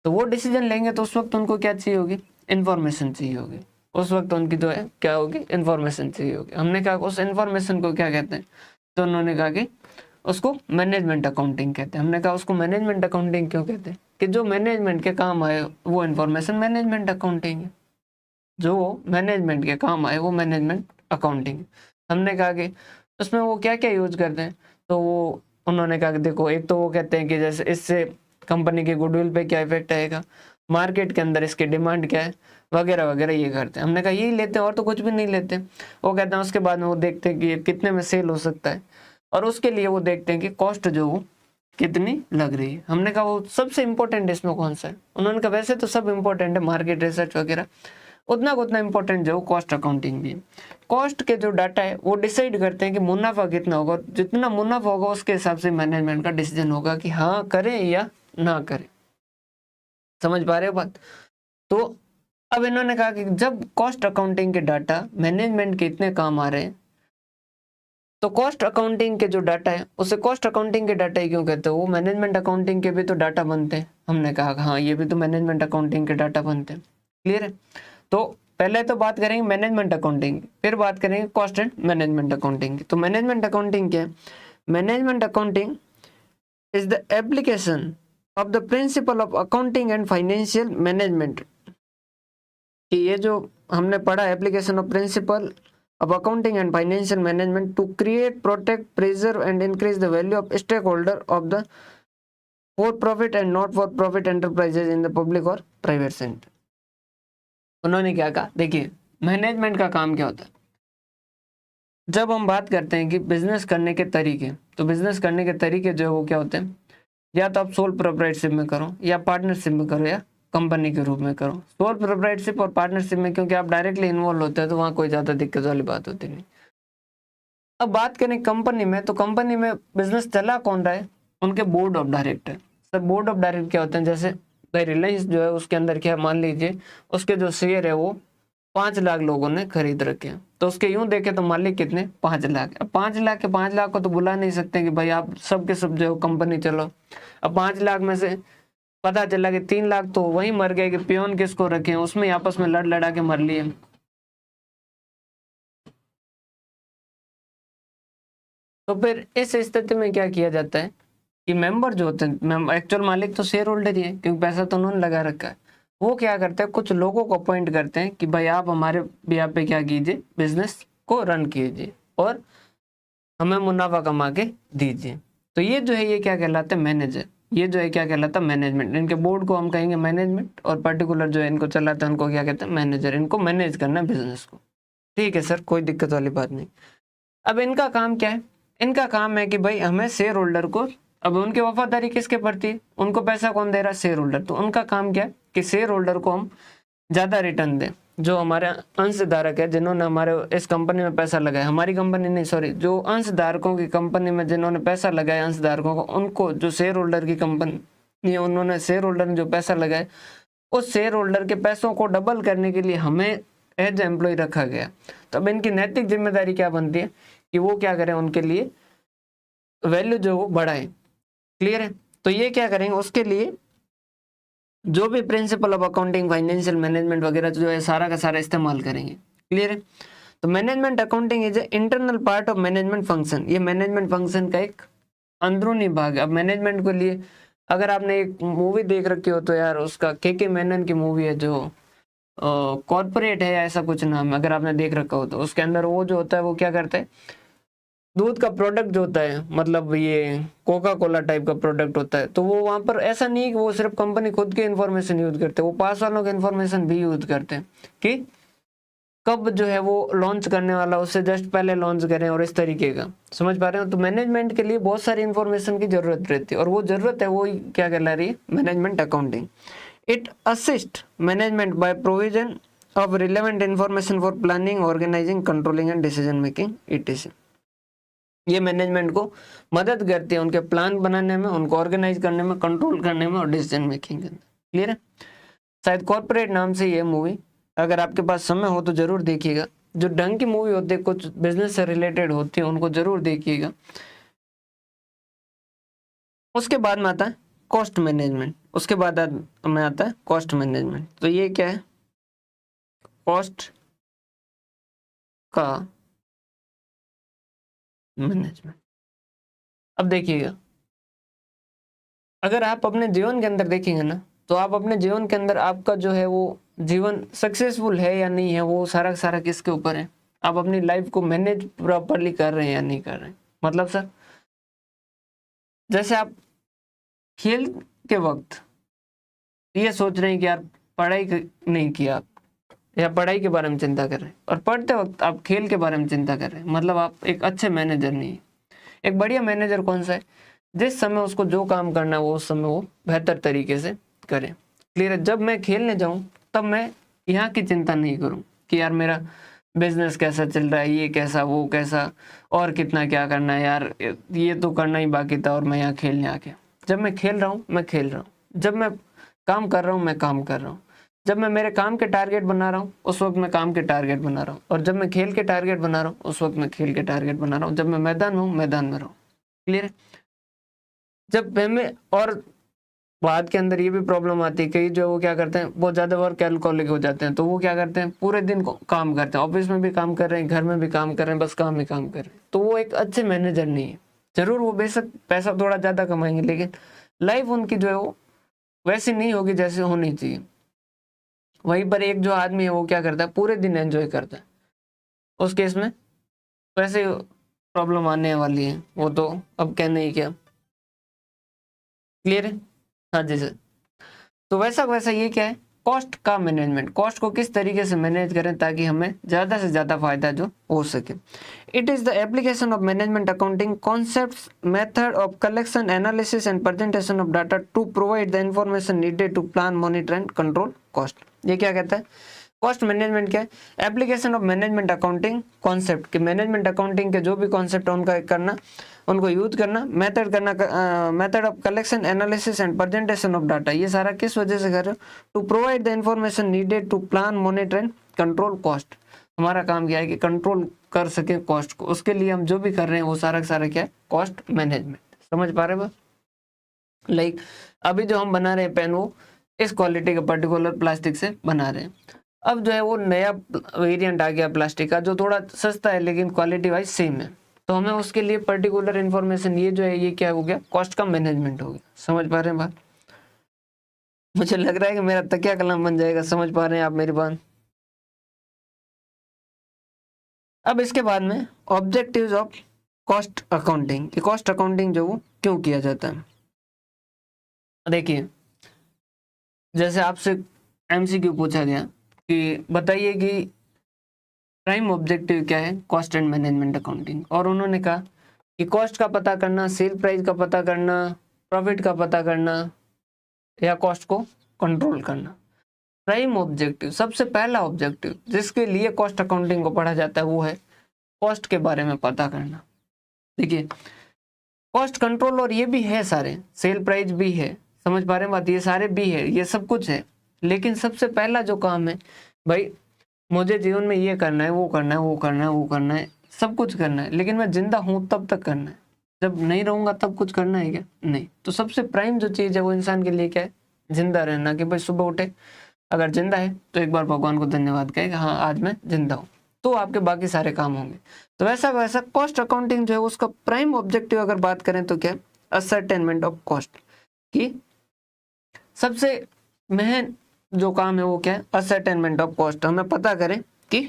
तो वो डिसीजन लेंगे तो उस वक्त उनको क्या चाहिए होगी, इन्फॉर्मेशन चाहिए होगी। उस वक्त उनकी जो है क्या होगी, इन्फॉर्मेशन चाहिए होगी। हमने कहा उस इन्फॉर्मेशन को क्या कहते हैं, तो उन्होंने कहा कि उसको मैनेजमेंट अकाउंटिंग कहते हैं। हमने कहा उसको मैनेजमेंट अकाउंटिंग क्यों कहते हैं, कि जो मैनेजमेंट के काम आए वो इन्फॉर्मेशन मैनेजमेंट अकाउंटिंग है, जो मैनेजमेंट के काम आए वो मैनेजमेंट अकाउंटिंग। हमने कहा कि उसमें वो क्या क्या यूज करते हैं, तो वो उन्होंने कहा कि देखो एक तो वो कहते हैं कि जैसे इससे कंपनी के गुडविल पे क्या इफेक्ट आएगा, मार्केट के अंदर इसकी डिमांड क्या है, वगैरह वगैरह ये करते हैं। हमने कहा यही लेते हैं और तो कुछ भी नहीं लेते। वो कहते हैं उसके बाद में वो देखते हैं कि ये कितने में सेल हो सकता है, और उसके लिए वो देखते हैं कि कॉस्ट जो वो कितनी लग रही है। हमने कहा वो सबसे इम्पोर्टेंट इसमें कौन सा है, उन्होंने कहा वैसे तो सब इम्पोर्टेंट है, मार्केट रिसर्च वगैरह, उतना इम्पोर्टेंट जो कॉस्ट अकाउंटिंग भी है। कॉस्ट के जो डाटा है वो डिसाइड करते हैं कि मुनाफा कितना होगा, जितना मुनाफा होगा उसके हिसाब से मैनेजमेंट का डिसीजन होगा कि हाँ करें या ना करें। समझ पा रहे हो बात। तो अब इन्होंने कहा कि जब कॉस्ट अकाउंटिंग के डाटा मैनेजमेंट के इतने काम आ रहे हैं, तो कॉस्ट अकाउंटिंग के जो डाटा है उसे कॉस्ट अकाउंटिंग के डाटा ही क्यों कहते हैं, वो मैनेजमेंट अकाउंटिंग के भी तो डाटा बनते हैं। हमने कहा हाँ ये भी तो मैनेजमेंट अकाउंटिंग के डाटा बनते हैं, क्लियर है। तो पहले तो बात करेंगे मैनेजमेंट अकाउंटिंग, फिर बात करेंगे कॉस्ट एंड मैनेजमेंट अकाउंटिंग। तो मैनेजमेंट अकाउंटिंग क्या है, management accounting is the application of the principle of accounting and financial management. कि ये जो हमने पढ़ा application of principle of accounting and financial management to create, protect, preserve and increase the value of stakeholder of the for profit and not for profit enterprises in the public और private sector. उन्होंने क्या कहा, देखिए management का काम क्या होता है। जब हम बात करते हैं कि बिजनेस करने के तरीके, तो बिजनेस करने के तरीके जो है वो क्या होते हैं, या तो आप सोल प्रोप्राइटरशिप में करो, या पार्टनरशिप में करो, या कंपनी के रूप में करो। सोल प्रोप्राइटरशिप और पार्टनरशिप में क्योंकि आप डायरेक्टली इन्वॉल्व होते हैं तो वहाँ कोई ज़्यादा दिक्कत वाली बात होती नहीं। अब बात करें कंपनी में, तो कंपनी में बिजनेस चला कौन रहा है, उनके board of director. Sir board of director क्या होते हैं, जैसे भाई रिलायंस जो है उसके अंदर क्या मान लीजिए उसके जो शेयर है वो 5 लाख लोगों ने खरीद रखे हैं, तो उसके यूं देखे तो मालिक कितने 5 लाख। अब 5 लाख के 5 लाख को तो बुला नहीं सकते कि भाई आप सबके सब जो कंपनी चलो। अब 5 लाख में से पता चला कि 3 लाख तो वही मर गए कि पियोन किसको रखे हैं, उसमें आपस में लड़ लड़ा के मर लिए। तो फिर इस स्थिति में क्या किया जाता है कि मेंबर जो होते हैं, एक्चुअल मालिक तो शेयर होल्डर ही है क्योंकि पैसा तो उन्होंने लगा रखा है, वो क्या करते हैं कुछ लोगों को अपॉइंट करते हैं कि भाई आप हमारे बिहाफ पे क्या कीजिए, बिजनेस को रन कीजिए और हमें मुनाफा कमा के दीजिए। तो ये जो है ये क्या कहलाता है, मैनेजर। ये जो है क्या कहलाता है, मैनेजमेंट। इनके बोर्ड को हम कहेंगे मैनेजमेंट, और पर्टिकुलर जो है इनको चलाते हैं उनको क्या कहते हैं, मैनेजर। इनको मैनेज करना है बिजनेस को। ठीक है सर, कोई दिक्कत वाली बात नहीं। अब इनका काम क्या है, इनका काम है कि भाई हमें शेयर होल्डर को, अब उनकी वफादारी किसके प्रति, उनको पैसा कौन दे रहा है, शेयर होल्डर। तो उनका काम क्या है कि शेयर होल्डर को हम ज़्यादा रिटर्न दें। जो हमारे अंशधारक है जिन्होंने हमारे इस कंपनी में पैसा लगाया, हमारी कंपनी नहीं सॉरी, जो अंशधारकों की कंपनी में जिन्होंने पैसा लगाया अंशधारकों को, उनको जो शेयर होल्डर की कंपनी है उन्होंने शेयर होल्डर ने जो पैसा लगाया उस शेयर होल्डर के पैसों को डबल करने के लिए हमें एज एम्प्लॉय रखा गया। तो अब इनकी नैतिक जिम्मेदारी क्या बनती है कि वो क्या करें, उनके लिए वैल्यू जो वो बढ़ाएं। क्लियर है। तो ये क्या करेंगे, उसके लिए जो भी principal of accounting, financial management वगैरह जो है सारा का सारा इस्तेमाल करेंगे। क्लियर है। तो management accounting is a internal part of management function. ये मैनेजमेंट फंक्शन का एक अंदरूनी भाग है। अब मैनेजमेंट के लिए अगर आपने एक मूवी देख रखी हो तो यार उसका के मेनन की मूवी है जो कॉर्पोरेट है या ऐसा कुछ नाम है, अगर आपने देख रखा हो तो उसके अंदर वो जो होता है वो क्या करता है, दूध का प्रोडक्ट जो होता है, मतलब ये कोका कोला टाइप का प्रोडक्ट होता है, तो वो वहां पर ऐसा नहीं है कि वो सिर्फ कंपनी खुद की इन्फॉर्मेशन यूज करते हैं, वो पास वालों की इन्फॉर्मेशन भी यूज करते हैं कि कब जो है वो लॉन्च करने वाला उससे जस्ट पहले लॉन्च करें और इस तरीके का। समझ पा रहे हो। तो मैनेजमेंट के लिए बहुत सारी इन्फॉर्मेशन की जरूरत रहती है और वो जरूरत है वो क्या कहला रही है, management accounting. It assist management by provision of relevant information for planning, organising, controlling and decision making etc। ये मैनेजमेंट को मदद करती है उनके प्लान बनाने में, उनको ऑर्गेनाइज करने में, कंट्रोल करने में और डिसीजन मेकिंग के अंदर। क्लियर है। शायद कॉर्पोरेट नाम से ये मूवी, अगर आपके पास समय हो तो जरूर देखिएगा। जो ढंग की मूवी होती है, कुछ बिजनेस से रिलेटेड होती है, उनको जरूर देखिएगा। उसके बाद में आता है कॉस्ट मैनेजमेंट। उसके बाद में आता है कॉस्ट मैनेजमेंट। तो ये क्या है, कॉस्ट का मैनेजमेंट। अब देखिएगा, अगर आप अपने जीवन के अंदर देखेंगे ना, तो आप अपने जीवन के अंदर आपका जो है वो जीवन सक्सेसफुल है या नहीं है, वो सारा सारा किसके ऊपर है, आप अपनी लाइफ को मैनेज प्रॉपरली कर रहे हैं या नहीं कर रहे हैं। मतलब सर जैसे आप खेल के वक्त ये सोच रहे हैं कि यार पढ़ाई नहीं किया आप, या पढ़ाई के बारे में चिंता कर रहे हैं, और पढ़ते वक्त आप खेल के बारे में चिंता कर रहे हैं, मतलब आप एक अच्छे मैनेजर नहीं है। एक बढ़िया मैनेजर कौन सा है, जिस समय उसको जो काम करना है वो उस समय वो बेहतर तरीके से करे। क्लियर है। जब मैं खेलने जाऊं तब मैं यहाँ की चिंता नहीं करूं कि यार मेरा बिजनेस कैसा चल रहा है, ये कैसा वो कैसा, और कितना क्या करना है, यार ये तो करना ही बाकी था और मैं यहाँ खेलने आ गया। जब मैं खेल रहा हूँ मैं खेल रहा हूँ, जब मैं काम कर रहा हूँ मैं काम कर रहा हूँ, जब मैं मेरे काम के टारगेट बना रहा हूँ उस वक्त मैं काम के टारगेट बना रहा हूँ, और जब मैं खेल के टारगेट बना रहा हूँ उस वक्त मैं खेल के टारगेट बना रहा हूँ। जब मैं मैदान में हूँ मैदान में रहूँ। क्लियर है। जब हमें, और बात के अंदर ये भी प्रॉब्लम आती है, कई जो वो क्या करते हैं बहुत ज़्यादा वर्क एल्कोहलिक हो जाते हैं, तो वो क्या करते हैं पूरे दिन को काम करते हैं, ऑफिस में भी काम कर रहे हैं, घर में भी काम कर रहे हैं, बस काम ही काम कर रहे हैं, तो वो एक अच्छे मैनेजर नहीं है। जरूर वो बेशक पैसा थोड़ा ज़्यादा कमाएंगे, लेकिन लाइफ उनकी जो है वो वैसी नहीं होगी जैसे होनी चाहिए। वहीं पर एक जो आदमी है वो क्या करता है पूरे दिन एंजॉय करता है, उस केस में वैसे प्रॉब्लम आने वाली है, वो तो अब कहने ही क्या। क्लियर है। हाँ जी सर। तो वैसा ये क्या है, कॉस्ट का मैनेजमेंट। कॉस्ट को किस तरीके से मैनेज करें ताकि हमें ज़्यादा से ज़्यादा फायदा जो हो सके। It is the application of management accounting concepts, method of collection, analysis and presentation of data to provide the information needed to plan, monitor and control cost. ये क्या कहता है, कॉस्ट मैनेजमेंट क्या है? Application of management accounting concept, कि management accounting के जो भी कॉन्सेप्ट उनका करना, उनको यूज करना, method of collection, analysis and presentation of data. ये सारा किस वजह से कर रहे हो? To provide the information needed to plan, monitor and control cost. हमारा काम क्या है कि कंट्रोल कर सके कॉस्ट को, उसके लिए हम जो भी कर रहे हैं वो सारा का सारा क्या है? Cost management. समझ पा रहे हो? लाइक अभी जो हम बना रहे हैं पेन, वो इस क्वालिटी का पर्टिकुलर प्लास्टिक से बना रहे हैं। अब जो है वो नया वेरिएंट आ गया प्लास्टिक का, जो थोड़ा सस्ता है लेकिन क्वालिटी वाइज सेम है, तो हमें उसके लिए पर्टिकुलर इन्फॉर्मेशन, ये जो है ये क्या हो गया? कॉस्ट का मैनेजमेंट हो गया। समझ पा रहे हैं बात? मुझे लग रहा है कि मेरा तकिया कलम बन जाएगा। समझ पा रहे हैं आप मेरी बात? अब इसके बाद में ऑब्जेक्टिव्स ऑफ कॉस्ट अकाउंटिंग, कि कॉस्ट अकाउंटिंग जो वो क्यों किया जाता है। देखिए, जैसे आपसे एमसीक्यू पूछा गया कि बताइए कि प्राइम ऑब्जेक्टिव क्या है कॉस्ट एंड मैनेजमेंट अकाउंटिंग, और उन्होंने कहा कि कॉस्ट का पता करना, सेल प्राइस का पता करना, प्रॉफिट का पता करना, या कॉस्ट को कंट्रोल करना। प्राइम ऑब्जेक्टिव, सबसे पहला ऑब्जेक्टिव जिसके लिए कॉस्ट अकाउंटिंग को पढ़ा जाता है वो है कॉस्ट के बारे में पता करना। देखिए, कॉस्ट कंट्रोल और ये भी है, सारे सेल प्राइस भी है, समझ पा रहे हैं बात? ये सारे भी है, ये सब कुछ है, लेकिन सबसे पहला जो काम है भाई, मुझे जीवन में ये करना है, वो करना है, वो करना है, वो करना है, सब कुछ करना है, लेकिन मैं जिंदा हूं तब तक करना है। जब नहीं रहूंगा तब कुछ करना है क्या? नहीं। तो सबसे प्राइम जो चीज है वो इंसान के लिए क्या है? जिंदा रहना। कि भाई सुबह उठे, अगर जिंदा है तो एक बार भगवान को धन्यवाद कहे कि हाँ आज मैं जिंदा हूँ, तो आपके बाकी सारे काम होंगे। तो वैसा कॉस्ट अकाउंटिंग जो है उसका प्राइम ऑब्जेक्टिव अगर बात करें तो क्या? असर्टेनमेंट ऑफ कॉस्ट, कि सबसे मेन जो काम है वो क्या है? Ascertainment of cost. हमें पता करें कि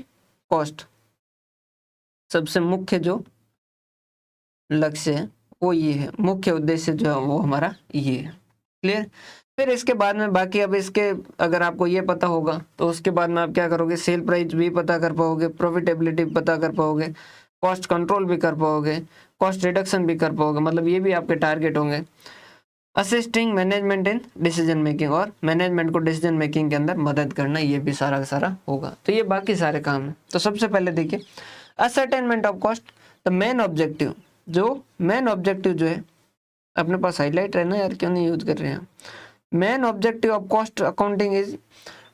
कॉस्ट, सबसे मुख्य जो लक्ष्य है वो ये है, मुख्य उद्देश्य जो है वो हमारा ये है। क्लियर? फिर इसके बाद में बाकी, अब इसके अगर आपको ये पता होगा तो उसके बाद में आप क्या करोगे? सेल प्राइस भी पता कर पाओगे, प्रॉफिटेबिलिटी पता कर पाओगे, कॉस्ट कंट्रोल भी कर पाओगे, कॉस्ट रिडक्शन भी कर पाओगे। मतलब ये भी आपके टारगेट होंगे। Assisting management in decision making, और मैनेजमेंट को डिसीजन मेकिंग के अंदर मदद करना, ये भी सारा का सारा होगा। तो ये बाकी सारे काम है। तो सबसे पहले देखिए, ascertainment of cost, the main objective, जो मेन ऑब्जेक्टिव जो है, अपने पास हाईलाइट रहना यार, क्यों नहीं यूज कर रहे हैं? Main objective of cost accounting is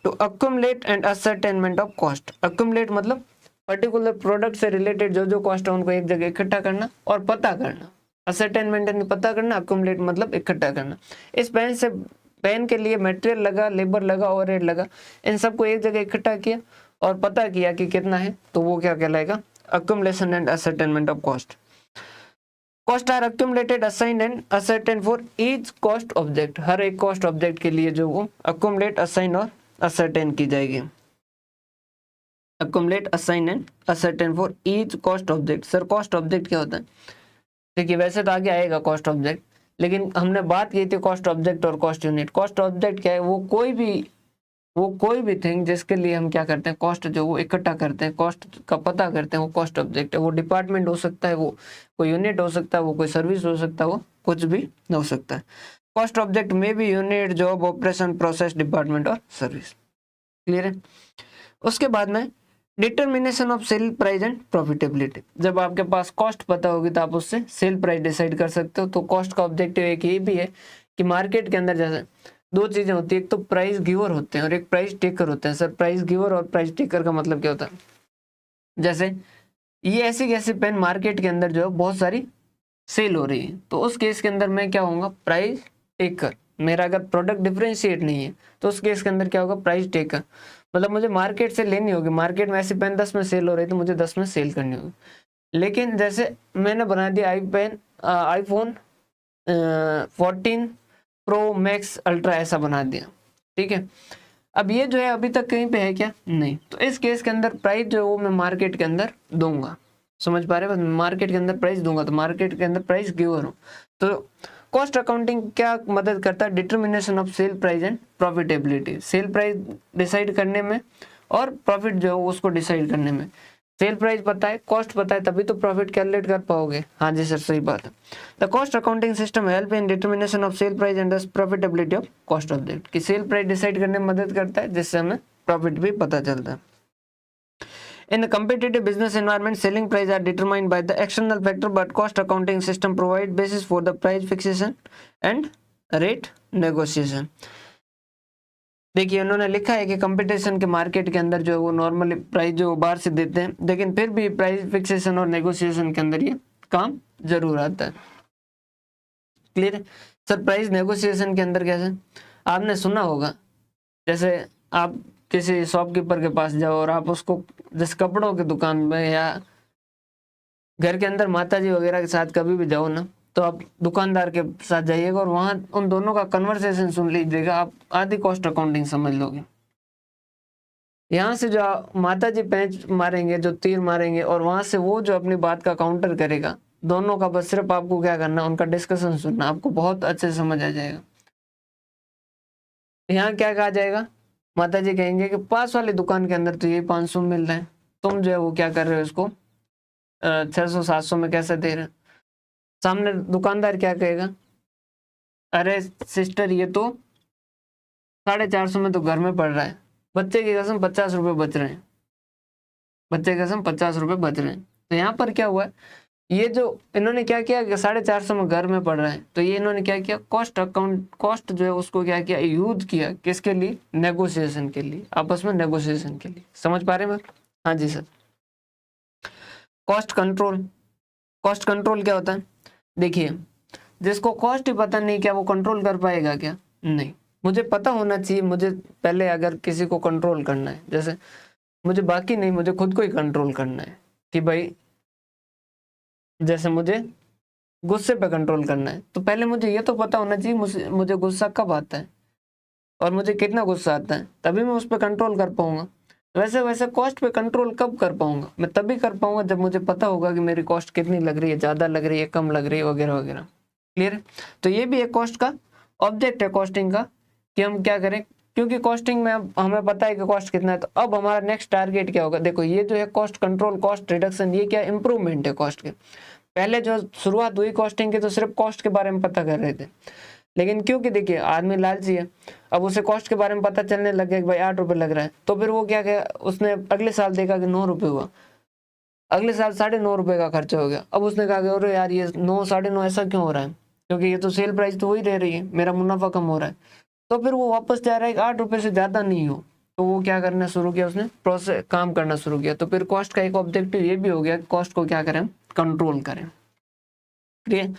to accumulate and ascertainment of cost. Accumulate मतलब पर्टिकुलर प्रोडक्ट से रिलेटेड जो जो कॉस्ट है उनको एक जगह इकट्ठा करना और पता करना। असर्टेनमेंट यानी पता करना, अक्यूमुलेट मतलब इकट्ठा करना। इस पेन से, पेन के लिए मटेरियल लगा, लेबर लगा, ओवरहेड लगा, इन सबको एक जगह इकट्ठा किया और पता किया कि कितना है, तो वो क्या कहलाएगा? Accumulation and ascertainment of cost. Cost are accumulated, assigned and ascertain for each cost object. हर एक कॉस्ट ऑब्जेक्ट के लिए जो वो अक्यूमुलेट, असाइन और असर्टेन की जाएगी। Accumulate, assign and ascertain for each cost object. Sir cost object क्या होता है? देखिए, वैसे तो आगे आएगा कॉस्ट ऑब्जेक्ट, लेकिन हमने बात की थी कॉस्ट ऑब्जेक्ट और कॉस्ट यूनिट। कॉस्ट ऑब्जेक्ट क्या है? वो कोई भी थिंग जिसके लिए हम क्या करते हैं? कॉस्ट जो वो इकट्ठा करते हैं, कॉस्ट का पता करते हैं, वो कॉस्ट ऑब्जेक्ट है। वो डिपार्टमेंट हो सकता है, वो कोई यूनिट हो सकता है, वो कोई सर्विस हो सकता है, वो कुछ भी हो सकता है। कॉस्ट ऑब्जेक्ट में भी unit, job, operation, process, department और सर्विस। क्लियर है? उसके बाद में determination of sale price and profitability. जब आपके पास कॉस्ट पता होगी तो आप उससे सेल प्राइस डिसाइड कर सकते हो। तो कॉस्ट का ऑब्जेक्टिव एक ये भी है कि मार्केट के अंदर जैसे दो चीजें होती है, एक तो प्राइस गिवर होते हैं और एक प्राइस टेकर होते हैं। सर प्राइस गिवर और प्राइस टेकर का मतलब क्या होता है? जैसे ये ऐसी पेन मार्केट के अंदर जो है बहुत सारी सेल हो रही है, तो उस केस के अंदर मैं क्या होऊंगा? Price taker. मेरा अगर प्रोडक्ट डिफरेंशिएट नहीं है तो उस केस के अंदर क्या होगा? Price taker. मतलब मुझे मार्केट से लेनी होगी, मार्केट में ऐसी पेन 10 में सेल हो रही है तो मुझे 10 में सेल करनी होगी। लेकिन जैसे मैंने बना दिया आईफोन 14 प्रो मैक्स अल्ट्रा, ऐसा बना दिया, ठीक है। अब ये जो है अभी तक कहीं पे है क्या? नहीं। तो इस केस के अंदर प्राइस जो है वो मैं मार्केट के अंदर दूंगा। समझ पा रहे हो? मार्केट के अंदर प्राइस दूंगा, तो मार्केट के अंदर प्राइस गिवर हूँ। तो कॉस्ट अकाउंटिंग क्या मदद करता है? Determination of sale price and profitability. Sale price decide करने में और प्रॉफिट जो है उसको डिसाइड करने में। सेल प्राइस पता है, कॉस्ट पता है, तभी तो प्रॉफिट कैलकुलेट कर पाओगे। हाँ जी सर, सही बात है। The cost accounting system help in determination of sale price and profitability of cost object. कि सेल प्राइस डिसाइड करने में मदद करता है जिससे हमें प्रॉफिट भी पता चलता है। In a competitive business environment, selling price are determined by the external factor, but cost accounting system provide basis for the price fixation and rate negotiation. देखिए उन्होंने लिखा है कि कंपटीशन के मार्केट के अंदर जो वो नॉर्मली प्राइस जो बाहर से देते हैं, लेकिन फिर भी प्राइस फिक्सेशन और नेगोशिएशन के अंदर ये काम जरूर आता है। क्लियर है सर? प्राइस नेगोशिएशन के अंदर कैसे, आपने सुना होगा, जैसे आप किसी शॉपकीपर के पास जाओ और आप उसको जैसे कपड़ों की दुकान में या घर के अंदर माताजी वगैरह के साथ कभी भी जाओ ना, तो आप दुकानदार के साथ जाइएगा और वहां उन दोनों का कन्वर्सेशन सुन लीजिएगा, आप आधी कॉस्ट अकाउंटिंग समझ लोगे। यहाँ से जो माताजी पैंच मारेंगे, जो तीर मारेंगे, और वहां से वो जो अपनी बात का काउंटर करेगा, दोनों का बस सिर्फ आपको क्या करना, उनका डिस्कशन सुनना, आपको बहुत अच्छे से समझ आ जाएगा। यहाँ क्या कहा जाएगा, माताजी कहेंगे कि पास वाली दुकान के अंदर तो ये 500 मिल रहा है, तुम जो है वो क्या कर रहे हो, इसको 600-700 में कैसे दे रहे हो। सामने दुकानदार क्या कहेगा, अरे सिस्टर ये तो 450 में तो घर में पड़ रहा है, बच्चे की कसम 50 रुपए बच रहे हैं, बच्चे की कसम 50 रुपए बच रहे हैं। तो यहाँ पर क्या हुआ है, ये जो इन्होंने क्या किया कि 450 में घर में पड़ रहा है, तो ये इन्होंने क्या किया, कॉस्ट जो है उसको क्या किया, यूज किया, किसके लिए, नेगोशिएशन के लिए, आपस में नेगोशिएशन के लिए। समझ पा रहे हैं? हाँ जी sir. Cost control, cost control क्या होता है, देखिए जिसको कॉस्ट ही पता नहीं, क्या वो कंट्रोल कर पाएगा क्या? नहीं, मुझे पता होना चाहिए। मुझे पहले अगर किसी को कंट्रोल करना है, जैसे मुझे बाकी नहीं, मुझे खुद को ही कंट्रोल करना है कि भाई जैसे मुझे गुस्से पे कंट्रोल करना है, तो पहले मुझे ये तो पता होना चाहिए मुझे गुस्सा कब आता है और मुझे कितना गुस्सा आता है, तभी मैं उस पर कंट्रोल कर पाऊंगा। वैसे वैसे कॉस्ट पे कंट्रोल कब कर पाऊंगा, मैं तभी कर पाऊंगा जब मुझे पता होगा कि मेरी कॉस्ट कितनी लग रही है, ज़्यादा लग रही है, कम लग रही है, वगैरह वगैरह। क्लियर है? तो ये भी एक कॉस्ट का ऑब्जेक्ट है कॉस्टिंग का, कि हम क्या करें, क्योंकि कॉस्टिंग में अब हमें पता है कि कॉस्ट कितना है, तो अब हमारा नेक्स्ट टारगेट क्या होगा। देखो ये जो है कॉस्ट कंट्रोल, कॉस्ट रिडक्शन, ये क्या इंप्रूवमेंट है कॉस्ट के। पहले जो शुरुआत हुई कॉस्टिंग की तो सिर्फ कॉस्ट के बारे में पता कर रहे थे, लेकिन क्योंकि देखिए आदमी लालची है, अब उसे कॉस्ट के बारे में पता चलने लग गया कि भाई 8 रुपये लग रहा है, तो फिर वो क्या किया, उसने अगले साल देखा कि 9 रुपये हुआ, अगले साल 9.5 रुपये का खर्चा हो गया। अब उसने कहा कि अरे यार ये 9, 9.5 ऐसा क्यों हो रहा है, क्योंकि ये तो सेल प्राइस तो वही रह रही है, मेरा मुनाफा कम हो रहा है। तो फिर वो वापस जा रहा है कि 8 रुपये से ज़्यादा नहीं हो, तो वो क्या करना शुरू किया, उसने प्रोसेस काम करना शुरू किया। तो फिर कॉस्ट का एक ऑब्जेक्टिव ये भी हो गया कि कॉस्ट को क्या करें, कंट्रोल करें। clear